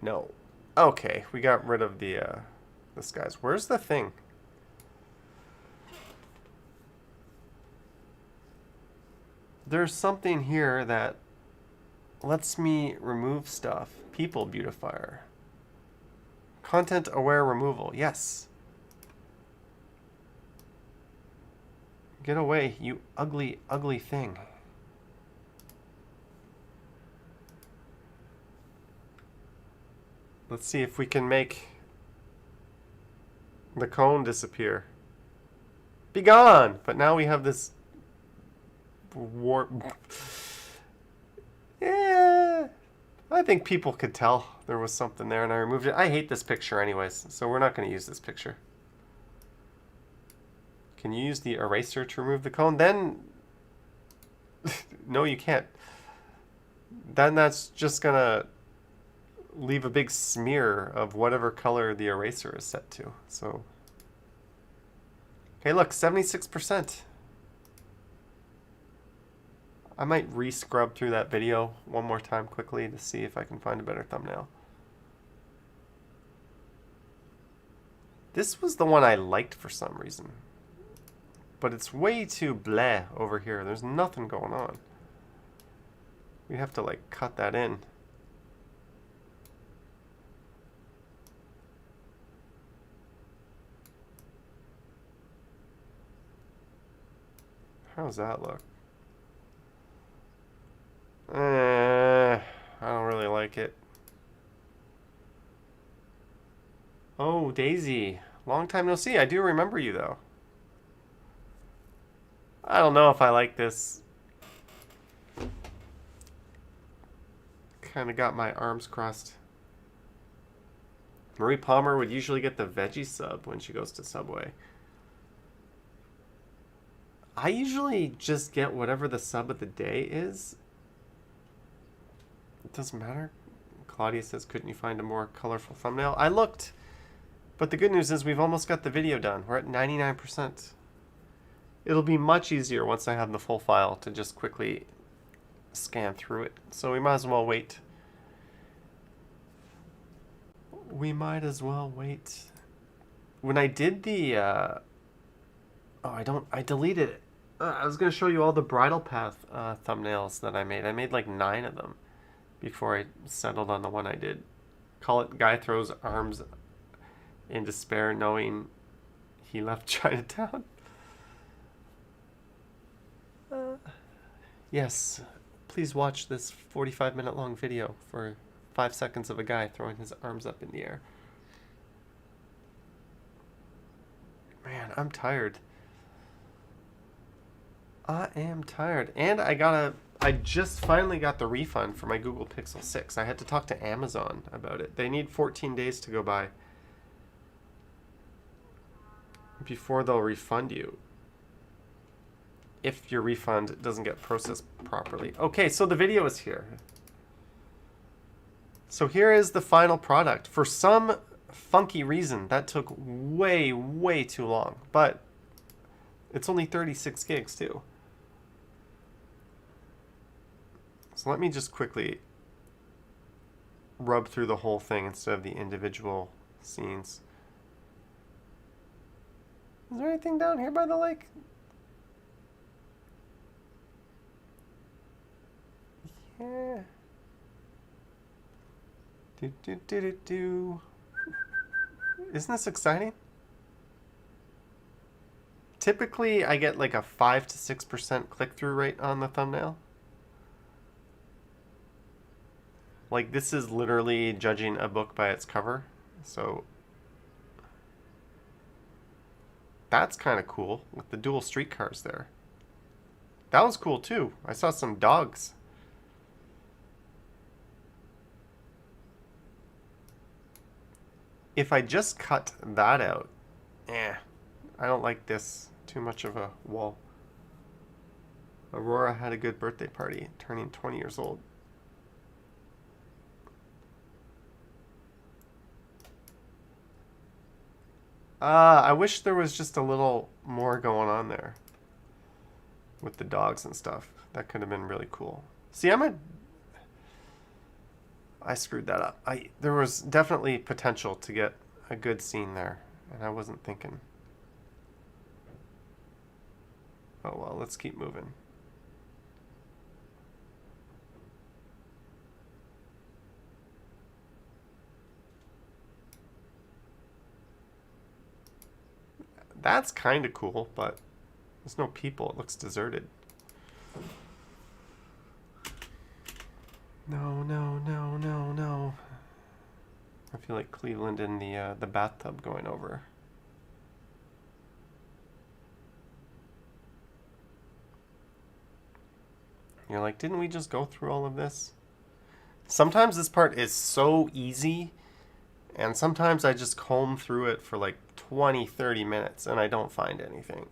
No. Okay, we got rid of the this guy's. Where's the thing? There's something here that lets me remove stuff. People beautifier. Content aware removal. Yes. Get away, you ugly, ugly thing. Let's see if we can make the cone disappear. Be gone! But now we have this warp. Yeah, I think people could tell there was something there and I removed it. I hate this picture anyways, so we're not going to use this picture. Can you use the eraser to remove the cone? Then, no, you can't. Then that's just going to leave a big smear of whatever color the eraser is set to. So, okay, look, 76%. I might re-scrub through that video one more time quickly to see if I can find a better thumbnail. This was the one I liked for some reason. But it's way too bleh over here. There's nothing going on. We have to like cut that in. How's that look? I don't really like it. Oh, Daisy. Long time no see. I do remember you, though. I don't know if I like this. Kind of got my arms crossed. Marie Palmer would usually get the veggie sub when she goes to Subway. I usually just get whatever the sub of the day is. It doesn't matter. Claudia says, couldn't you find a more colorful thumbnail? I looked, but the good news is we've almost got the video done. We're at 99%. It'll be much easier once I have the full file to just quickly scan through it. So we might as well wait. We might as well wait. When I did the, I deleted it. I was going to show you all the bridal path thumbnails that I made. I made like 9 of them before I settled on the one I did. Call it Guy Throws Arms in Despair knowing he left Chinatown. Yes, please watch this 45-minute long video for 5 seconds of a guy throwing his arms up in the air. Man, I'm tired. I am tired. And I just finally got the refund for my Google Pixel 6. I had to talk to Amazon about it. They need 14 days to go by before they'll refund you if your refund doesn't get processed properly. Okay, so the video is here. So here is the final product. For some funky reason, that took way, way too long. But it's only 36 gigs too. So let me just quickly rub through the whole thing instead of the individual scenes. Is there anything down here by the lake? Yeah. Do. Isn't this exciting? Typically, I get like a 5 to 6% click-through rate on the thumbnail. Like, this is literally judging a book by its cover. So, that's kind of cool with the dual streetcars there. That was cool too. I saw some dogs. If I just cut that out, I don't like this. Too much of a wall. Aurora had a good birthday party, turning 20 years old. I wish there was just a little more going on there. with the dogs and stuff. That could have been really cool. See, I screwed that up. There was definitely potential to get a good scene there, and I wasn't thinking. Oh well, let's keep moving. That's kind of cool, but there's no people. It looks deserted. No, no, no, no, no. I feel like Cleveland in the bathtub going over. You're like, didn't we just go through all of this? Sometimes this part is so easy, and sometimes I just comb through it for like 20, 30 minutes and I don't find anything.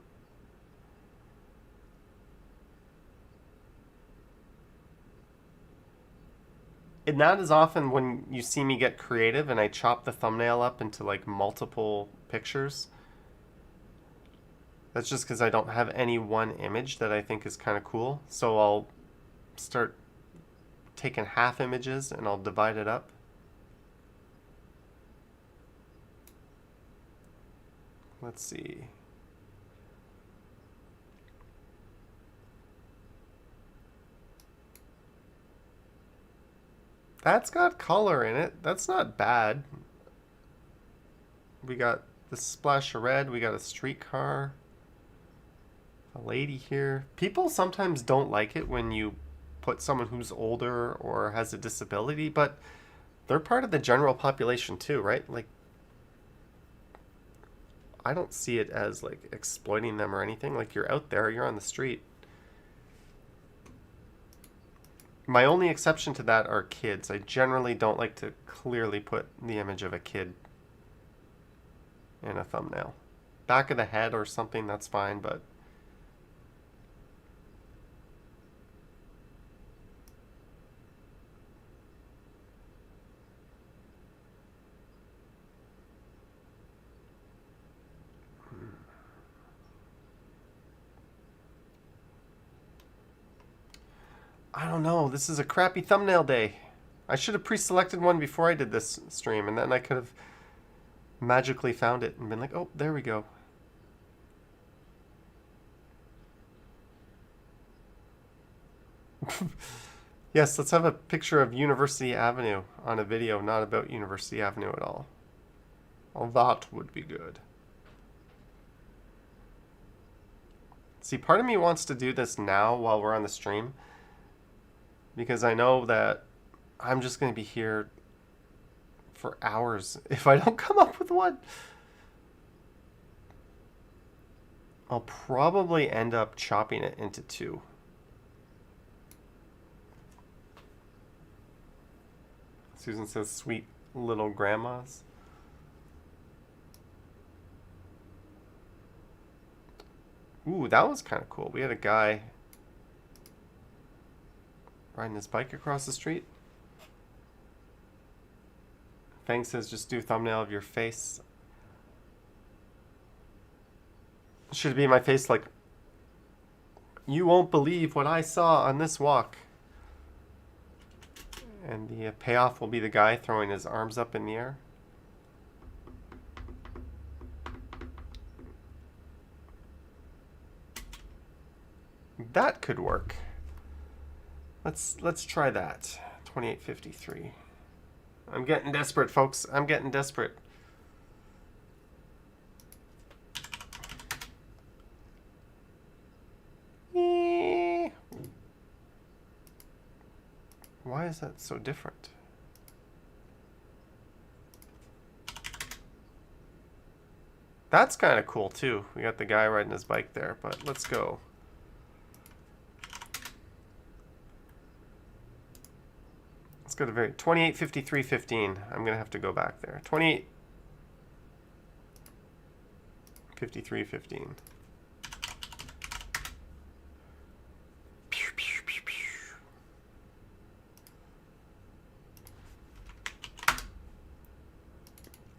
And that is often when you see me get creative and I chop the thumbnail up into like multiple pictures. That's just because I don't have any one image that I think is kind of cool. So I'll start taking half images and I'll divide it up. Let's see. That's got color in it. That's not bad. We got the splash of red. We got a streetcar. A lady here. People sometimes don't like it when you put someone who's older or has a disability, but they're part of the general population too, right? Like, I don't see it as like exploiting them or anything. Like, you're out there, you're on the street. My only exception to that are kids. I generally don't like to clearly put the image of a kid in a thumbnail. Back of the head or something, that's fine, but I don't know. This is a crappy thumbnail day. I should have pre-selected one before I did this stream, and then I could have magically found it and been like, oh, there we go. Yes, let's have a picture of University Avenue on a video not about University Avenue at all. Well, that would be good. See, part of me wants to do this now while we're on the stream, because I know that I'm just going to be here for hours if I don't come up with one. I'll probably end up chopping it into two. Susan says, sweet little grandmas. Ooh, that was kind of cool. We had a guy riding his bike across the street. Fang says, just do thumbnail of your face. Should it be my face like, you won't believe what I saw on this walk. And the payoff will be the guy throwing his arms up in the air. That could work. Let's try that. 2853. I'm getting desperate, folks. I'm getting desperate. Why is that so different? That's kind of cool too. We got the guy riding his bike there, but let's go. Let's go to 2853.15. I'm gonna have to go back there. 2853.15.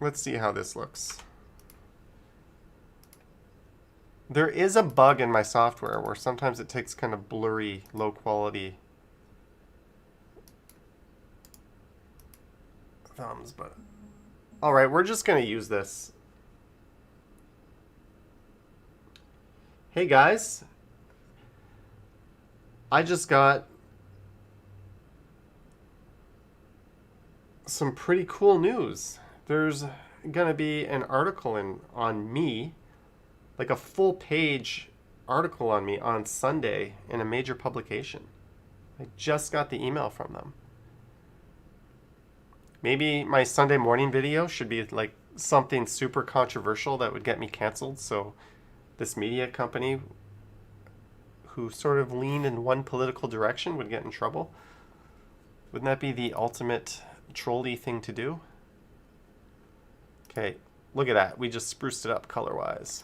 Let's see how this looks. There is a bug in my software where sometimes it takes kind of blurry, low quality thumbs, but all right, we're just going to use this. Hey guys, I just got some pretty cool news. There's going to be an article on me, like a full page article on me on Sunday in a major publication. I just got the email from them. Maybe my Sunday morning video should be like something super controversial that would get me canceled, so this media company who sort of leaned in one political direction would get in trouble. Wouldn't that be the ultimate trolley thing to do? Okay, look at that. We just spruced it up color-wise.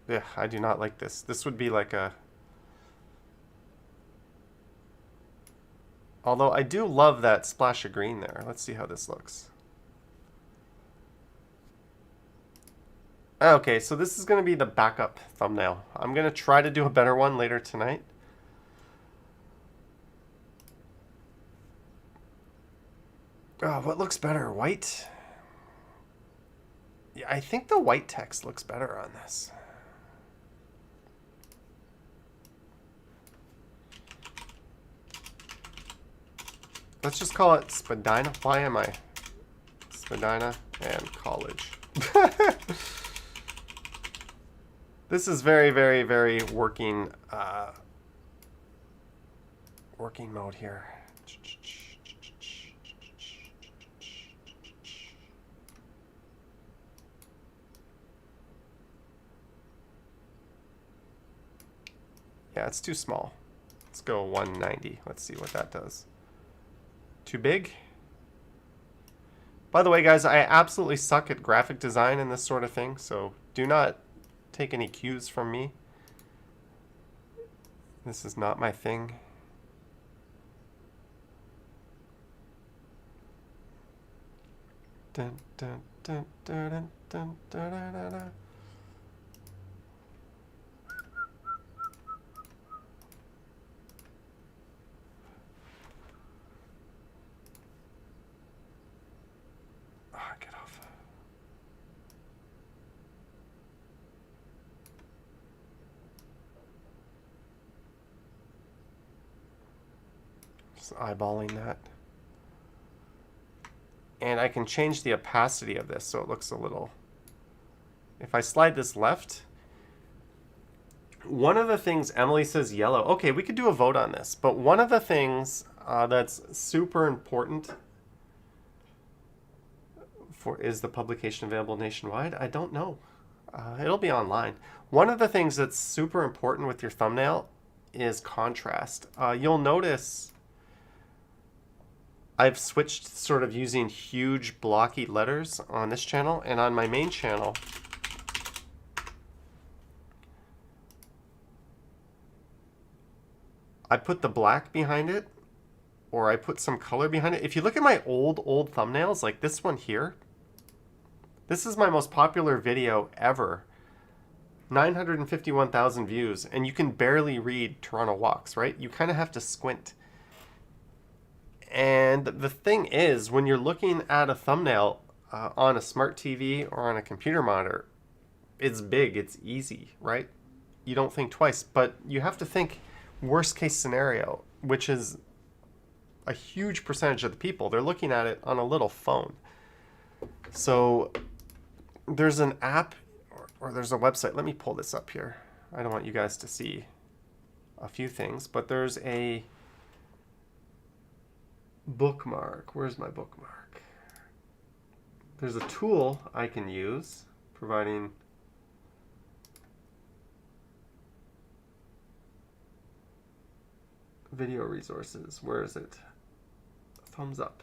Yeah, I do not like this. This would be like a... Although I do love that splash of green there. Let's see how this looks. Okay, so this is going to be the backup thumbnail. I'm going to try to do a better one later tonight. Oh, what looks better? White? Yeah, I think the white text looks better on this. Let's just call it Spadina. Why am I? Spadina and college. This is very, very, very working mode here. Yeah, it's too small. Let's go 190. Let's see what that does. Too big? By the way, guys, I absolutely suck at graphic design and this sort of thing, so do not take any cues from me. This is not my thing. Dun, dun, dun, dun, dun, dun, dun, dun, dun, dun. Get off. Just eyeballing that. And I can change the opacity of this so it looks a little... If I slide this left, one of the things Emily says yellow. Okay, we could do a vote on this, but one of the things that's super important is the publication available nationwide? I don't know. It'll be online. One of the things that's super important with your thumbnail is contrast. You'll notice I've switched sort of using huge blocky letters on this channel, and on my main channel I put the black behind it, or I put some color behind it. If you look at my old thumbnails, like this one here, this is my most popular video ever. 951,000 views, and you can barely read Toronto Walks, right? You kind of have to squint. And the thing is, when you're looking at a thumbnail on a smart TV or on a computer monitor, it's big, it's easy, right? You don't think twice, but you have to think worst case scenario, which is a huge percentage of the people. They're looking at it on a little phone. So there's an app or there's a website. Let me pull this up here. I don't want you guys to see a few things, but there's a bookmark. Where's my bookmark? There's a tool I can use providing video resources. Where is it? Thumbs up.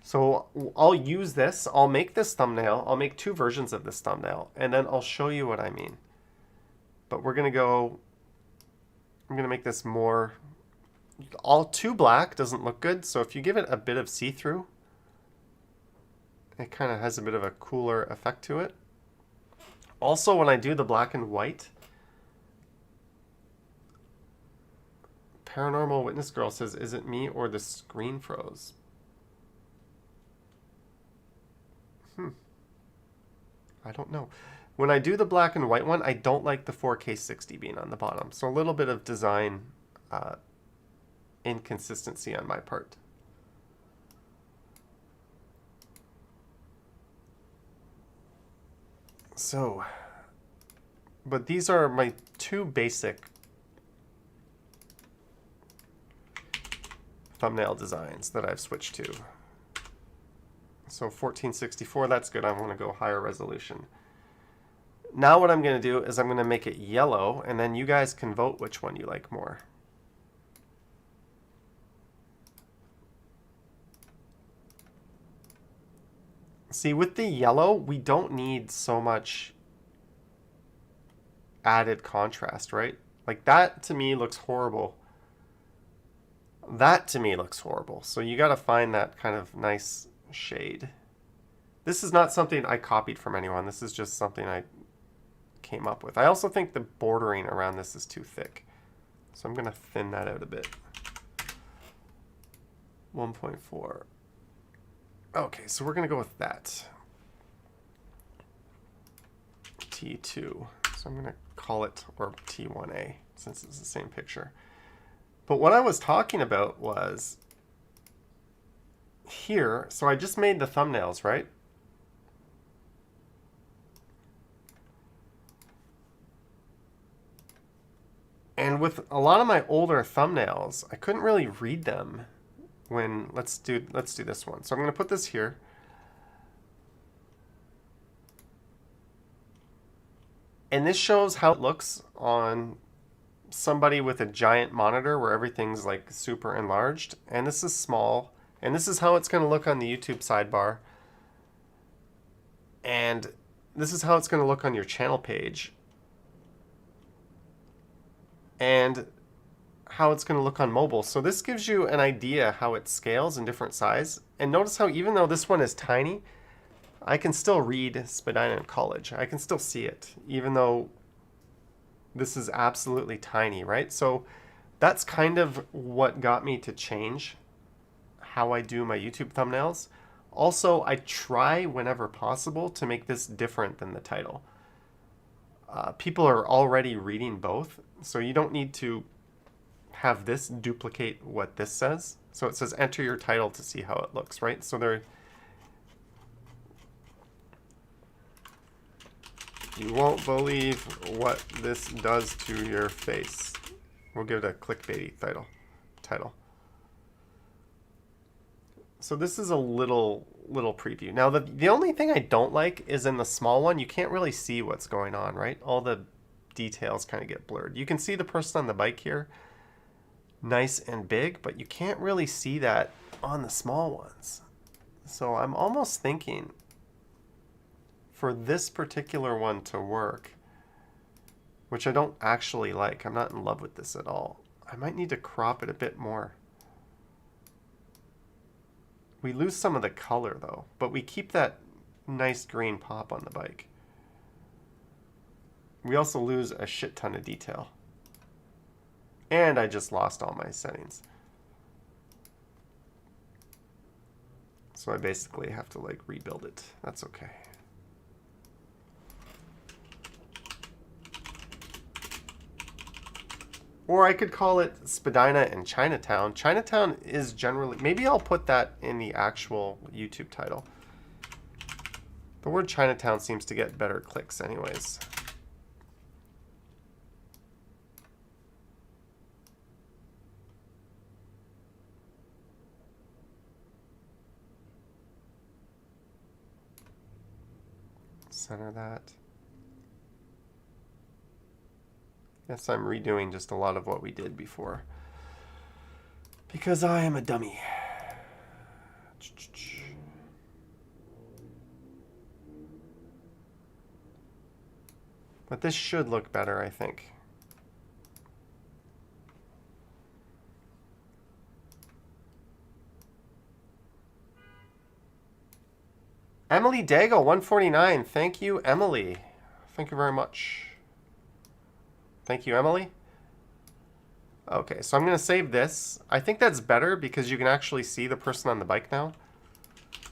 So I'll use this. I'll make this thumbnail. I'll make two versions of this thumbnail, and then I'll show you what I mean. But we're going to go, I'm going to make this more, all too black doesn't look good. So if you give it a bit of see-through It kind of has a bit of a cooler effect to it. Also, when I do the black and white, Paranormal Witness Girl says, is it me or the screen froze? I don't know. When I do the black and white one, I don't like the 4K 60 being on the bottom. So a little bit of design inconsistency on my part. So, but these are my two basic thumbnail designs that I've switched to. So 1464, that's good. I want to go higher resolution. Now what I'm going to do is I'm going to make it yellow, and then you guys can vote which one you like more. See, with the yellow, we don't need so much added contrast, right? Like that to me looks horrible. That to me looks horrible. So you got to find that kind of nice shade. This is not something I copied from anyone. This is just something I came up with. I also think the bordering around this is too thick. So I'm going to thin that out a bit. 1.4. Okay, so we're going to go with that. T2. So I'm going to call it, or T1A, since it's the same picture. But what I was talking about was here. So I just made the thumbnails, right? And with a lot of my older thumbnails, I couldn't really read them when, let's do this one. So I'm going to put this here. And this shows how it looks on somebody with a giant monitor where everything's like super enlarged. And this is small. And this is how it's going to look on the YouTube sidebar. And this is how it's going to look on your channel page. And how it's going to look on mobile. So this gives you an idea how it scales in different size. And notice how even though this one is tiny, I can still read Spadina in college. I can still see it, even though this is absolutely tiny, right? So that's kind of what got me to change how I do my YouTube thumbnails. Also, I try whenever possible to make this different than the title. People are already reading both, so you don't need to have this duplicate what this says. So it says enter your title to see how it looks, right? So there, you won't believe what this does to your face. We'll give it a clickbaity title. So this is a little preview. Now the only thing I don't like is in the small one, you can't really see what's going on, right? All the details kind of get blurred. You can see the person on the bike here, nice and big, but you can't really see that on the small ones. So I'm almost thinking for this particular one to work, which I don't actually like, I'm not in love with this at all, I might need to crop it a bit more. We lose some of the color though, but we keep that nice green pop on the bike. We also lose a shit ton of detail. And I just lost all my settings. So I basically have to like rebuild it. That's okay. Or I could call it Spadina in Chinatown. Chinatown is generally, maybe I'll put that in the actual YouTube title. The word Chinatown seems to get better clicks anyways. Center that. Yes, I'm redoing just a lot of what we did before. Because I am a dummy. But this should look better, I think. Emily Dago, 149. Thank you, Emily. Thank you very much. Thank you, Emily. Okay, so I'm going to save this. I think that's better because you can actually see the person on the bike now.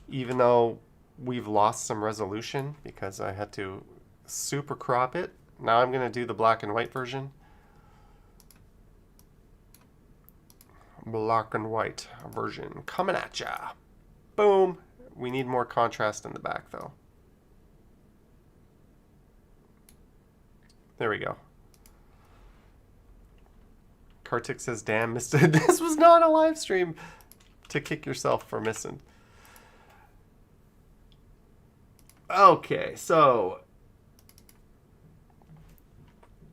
Even though we've lost some resolution because I had to super crop it. Now I'm going to do the black and white version. Black and white version coming at ya. Boom. We need more contrast in the back though. There we go. Kartik says, damn, missed it. This was not a live stream to kick yourself for missing. Okay, so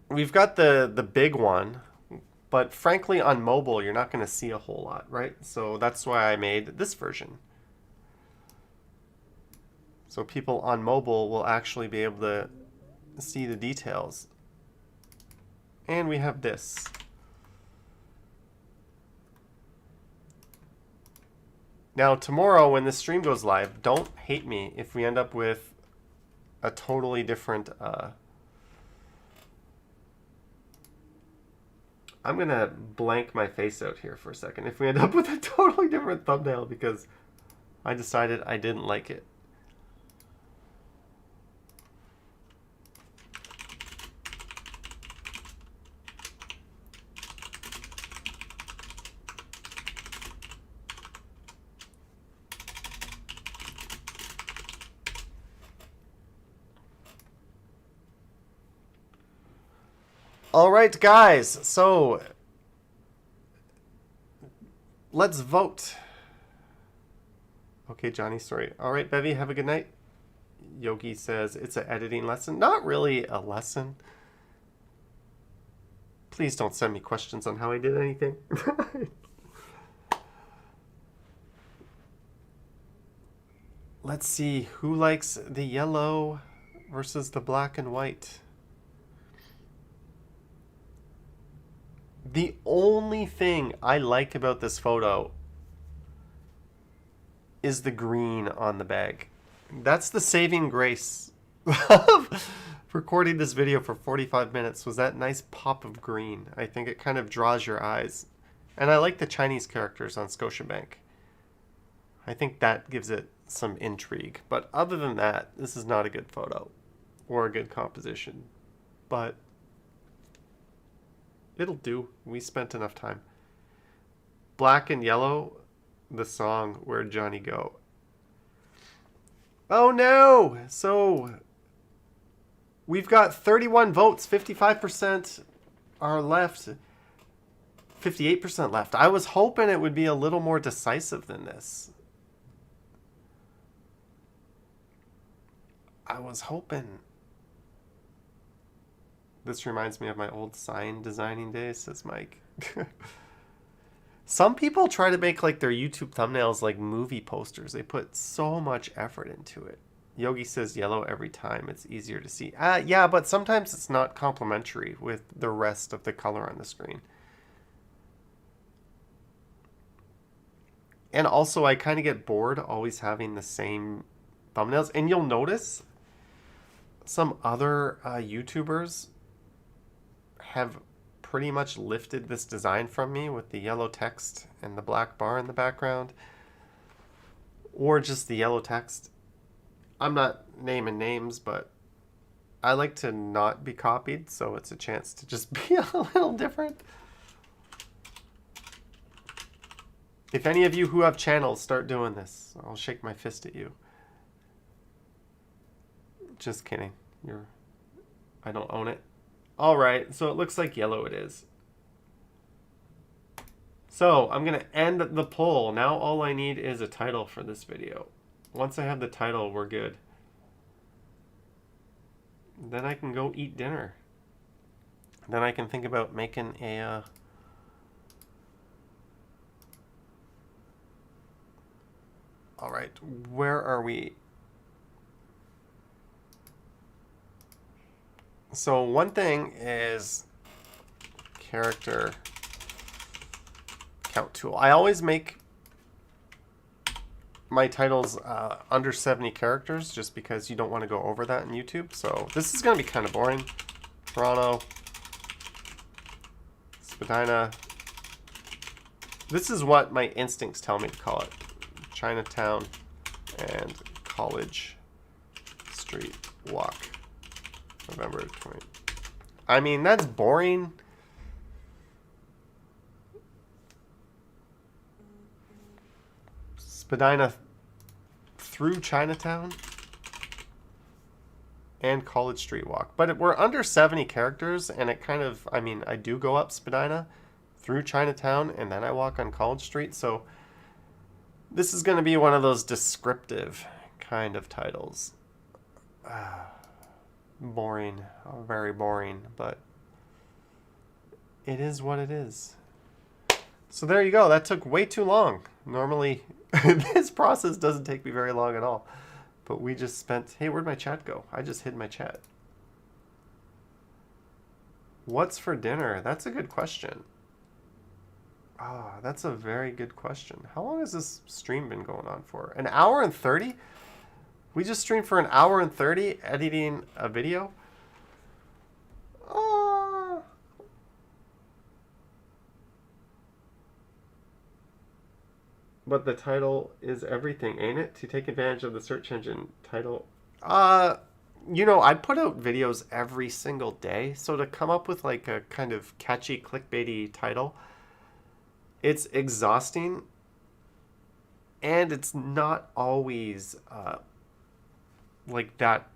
we've got the big one, but frankly on mobile you're not going to see a whole lot, right? So that's why I made this version. So people on mobile will actually be able to see the details. And we have this. Now tomorrow when this stream goes live, don't hate me if we end up with a totally different I'm gonna blank my face out here for a second if we end up with a totally different thumbnail because I decided I didn't like it. All right, guys, so let's vote. Okay, Johnny, sorry. All right, Bevy, have a good night. Yogi says it's an editing lesson. Not really a lesson. Please don't send me questions on how I did anything. Let's see who likes the yellow versus the black and white. The only thing I like about this photo is the green on the bag. That's the saving grace of recording this video for 45 minutes, was that nice pop of green. I think it kind of draws your eyes. And I like the Chinese characters on Scotiabank. I think that gives it some intrigue. But other than that, this is not a good photo or a good composition. But it'll do. We spent enough time. Black and Yellow, the song Where'd Johnny Go? Oh no! So we've got 31 votes. 55% are left. 58% left. I was hoping it would be a little more decisive than this. I was hoping. This reminds me of my old sign designing days, says Mike. Some people try to make like their YouTube thumbnails like movie posters. They put so much effort into it. Yogi says yellow every time. It's easier to see. Yeah, but sometimes it's not complementary with the rest of the color on the screen. And also I kind of get bored always having the same thumbnails. And you'll notice some other YouTubers have pretty much lifted this design from me with the yellow text and the black bar in the background, or just the yellow text. I'm not naming names, but I like to not be copied, so it's a chance to just be a little different. If any of you who have channels start doing this, I'll shake my fist at you. Just kidding. I don't own it. All right, so it looks like yellow it is. So I'm going to end the poll. Now all I need is a title for this video. Once I have the title, we're good. Then I can go eat dinner. Then I can think about making a... All right, where are we? So one thing is character count tool. I always make my titles under 70 characters just because you don't want to go over that in YouTube. So this is going to be kind of boring. Toronto, Spadina. This is what my instincts tell me to call it. Chinatown and College Street Walk. November 20. I mean, that's boring. Spadina through Chinatown and College Street Walk. But we're under 70 characters, and it kind of, I mean, I do go up Spadina through Chinatown, and then I walk on College Street. So this is going to be one of those descriptive kind of titles. Boring. Very boring, but it is what it is. So there you go. That took way too long. Normally, this process doesn't take me very long at all. But we just spent... Hey, where'd my chat go? I just hid my chat. What's for dinner? That's a good question. Ah, that's a very good question. How long has this stream been going on for? An hour and 30? We just streamed for an hour and 30 editing a video? But the title is everything, ain't it? To take advantage of the search engine title. You know, I put out videos every single day. So to come up with like a kind of catchy, clickbaity title, it's exhausting. And it's not always like that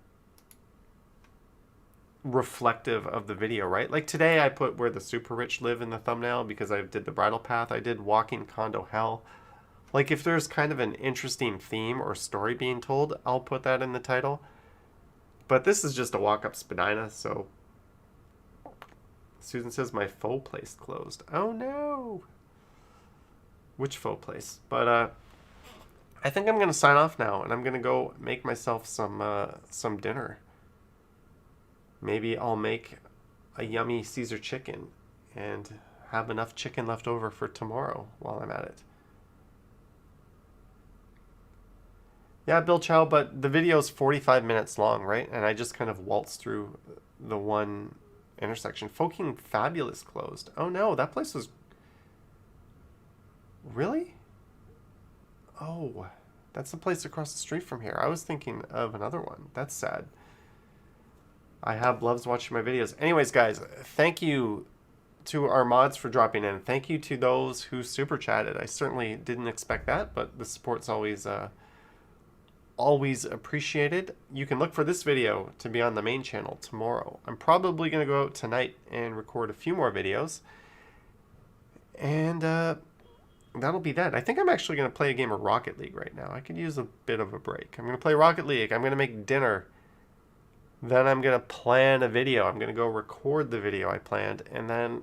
reflective of the video, right? Like today I put where the super rich live in the thumbnail because I did the bridle path. I did walking condo hell. Like if there's kind of an interesting theme or story being told, I'll put that in the title. But this is just a walk up Spadina, so... Susan says my faux place closed. Oh no! Which faux place? But I think I'm going to sign off now, and I'm going to go make myself some dinner. Maybe I'll make a yummy Caesar chicken and have enough chicken left over for tomorrow while I'm at it. Yeah, Bill Chow, but the video's 45 minutes long, right? And I just kind of waltzed through the one intersection. Fucking Fabulous closed. Oh no, that place was... Really? Oh, that's the place across the street from here. I was thinking of another one. That's sad. I have loves watching my videos. Anyways, guys, thank you to our mods for dropping in. Thank you to those who super chatted. I certainly didn't expect that, but the support's always appreciated. You can look for this video to be on the main channel tomorrow. I'm probably going to go out tonight and record a few more videos. And that'll be that. I think I'm actually going to play a game of Rocket League right now. I could use a bit of a break. I'm going to play Rocket League. I'm going to make dinner. Then I'm going to plan a video. I'm going to go record the video I planned. And then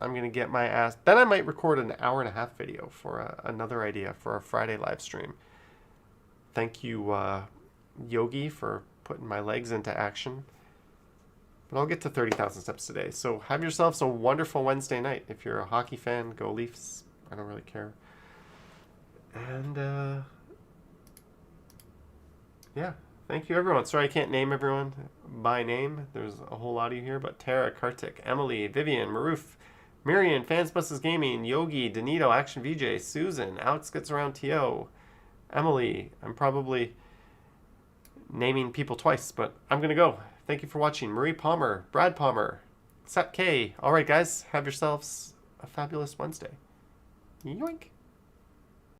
I'm going to get my ass... Then I might record an hour-and-a-half video for another idea for a Friday live stream. Thank you, Yogi, for putting my legs into action. But I'll get to 30,000 steps today. So have yourselves a wonderful Wednesday night. If you're a hockey fan, go Leafs. I don't really care. And, yeah. Thank you, everyone. Sorry I can't name everyone by name. There's a whole lot of you here. But Tara, Kartik, Emily, Vivian, Maroof, Miriam, Fans Buses Gaming, Yogi, Danito, Action VJ, Susan, Alex Gets Around TO, Emily. I'm probably naming people twice, but I'm going to go. Thank you for watching. Marie Palmer, Brad Palmer, Sat K. All right, guys. Have yourselves a fabulous Wednesday. Yoink.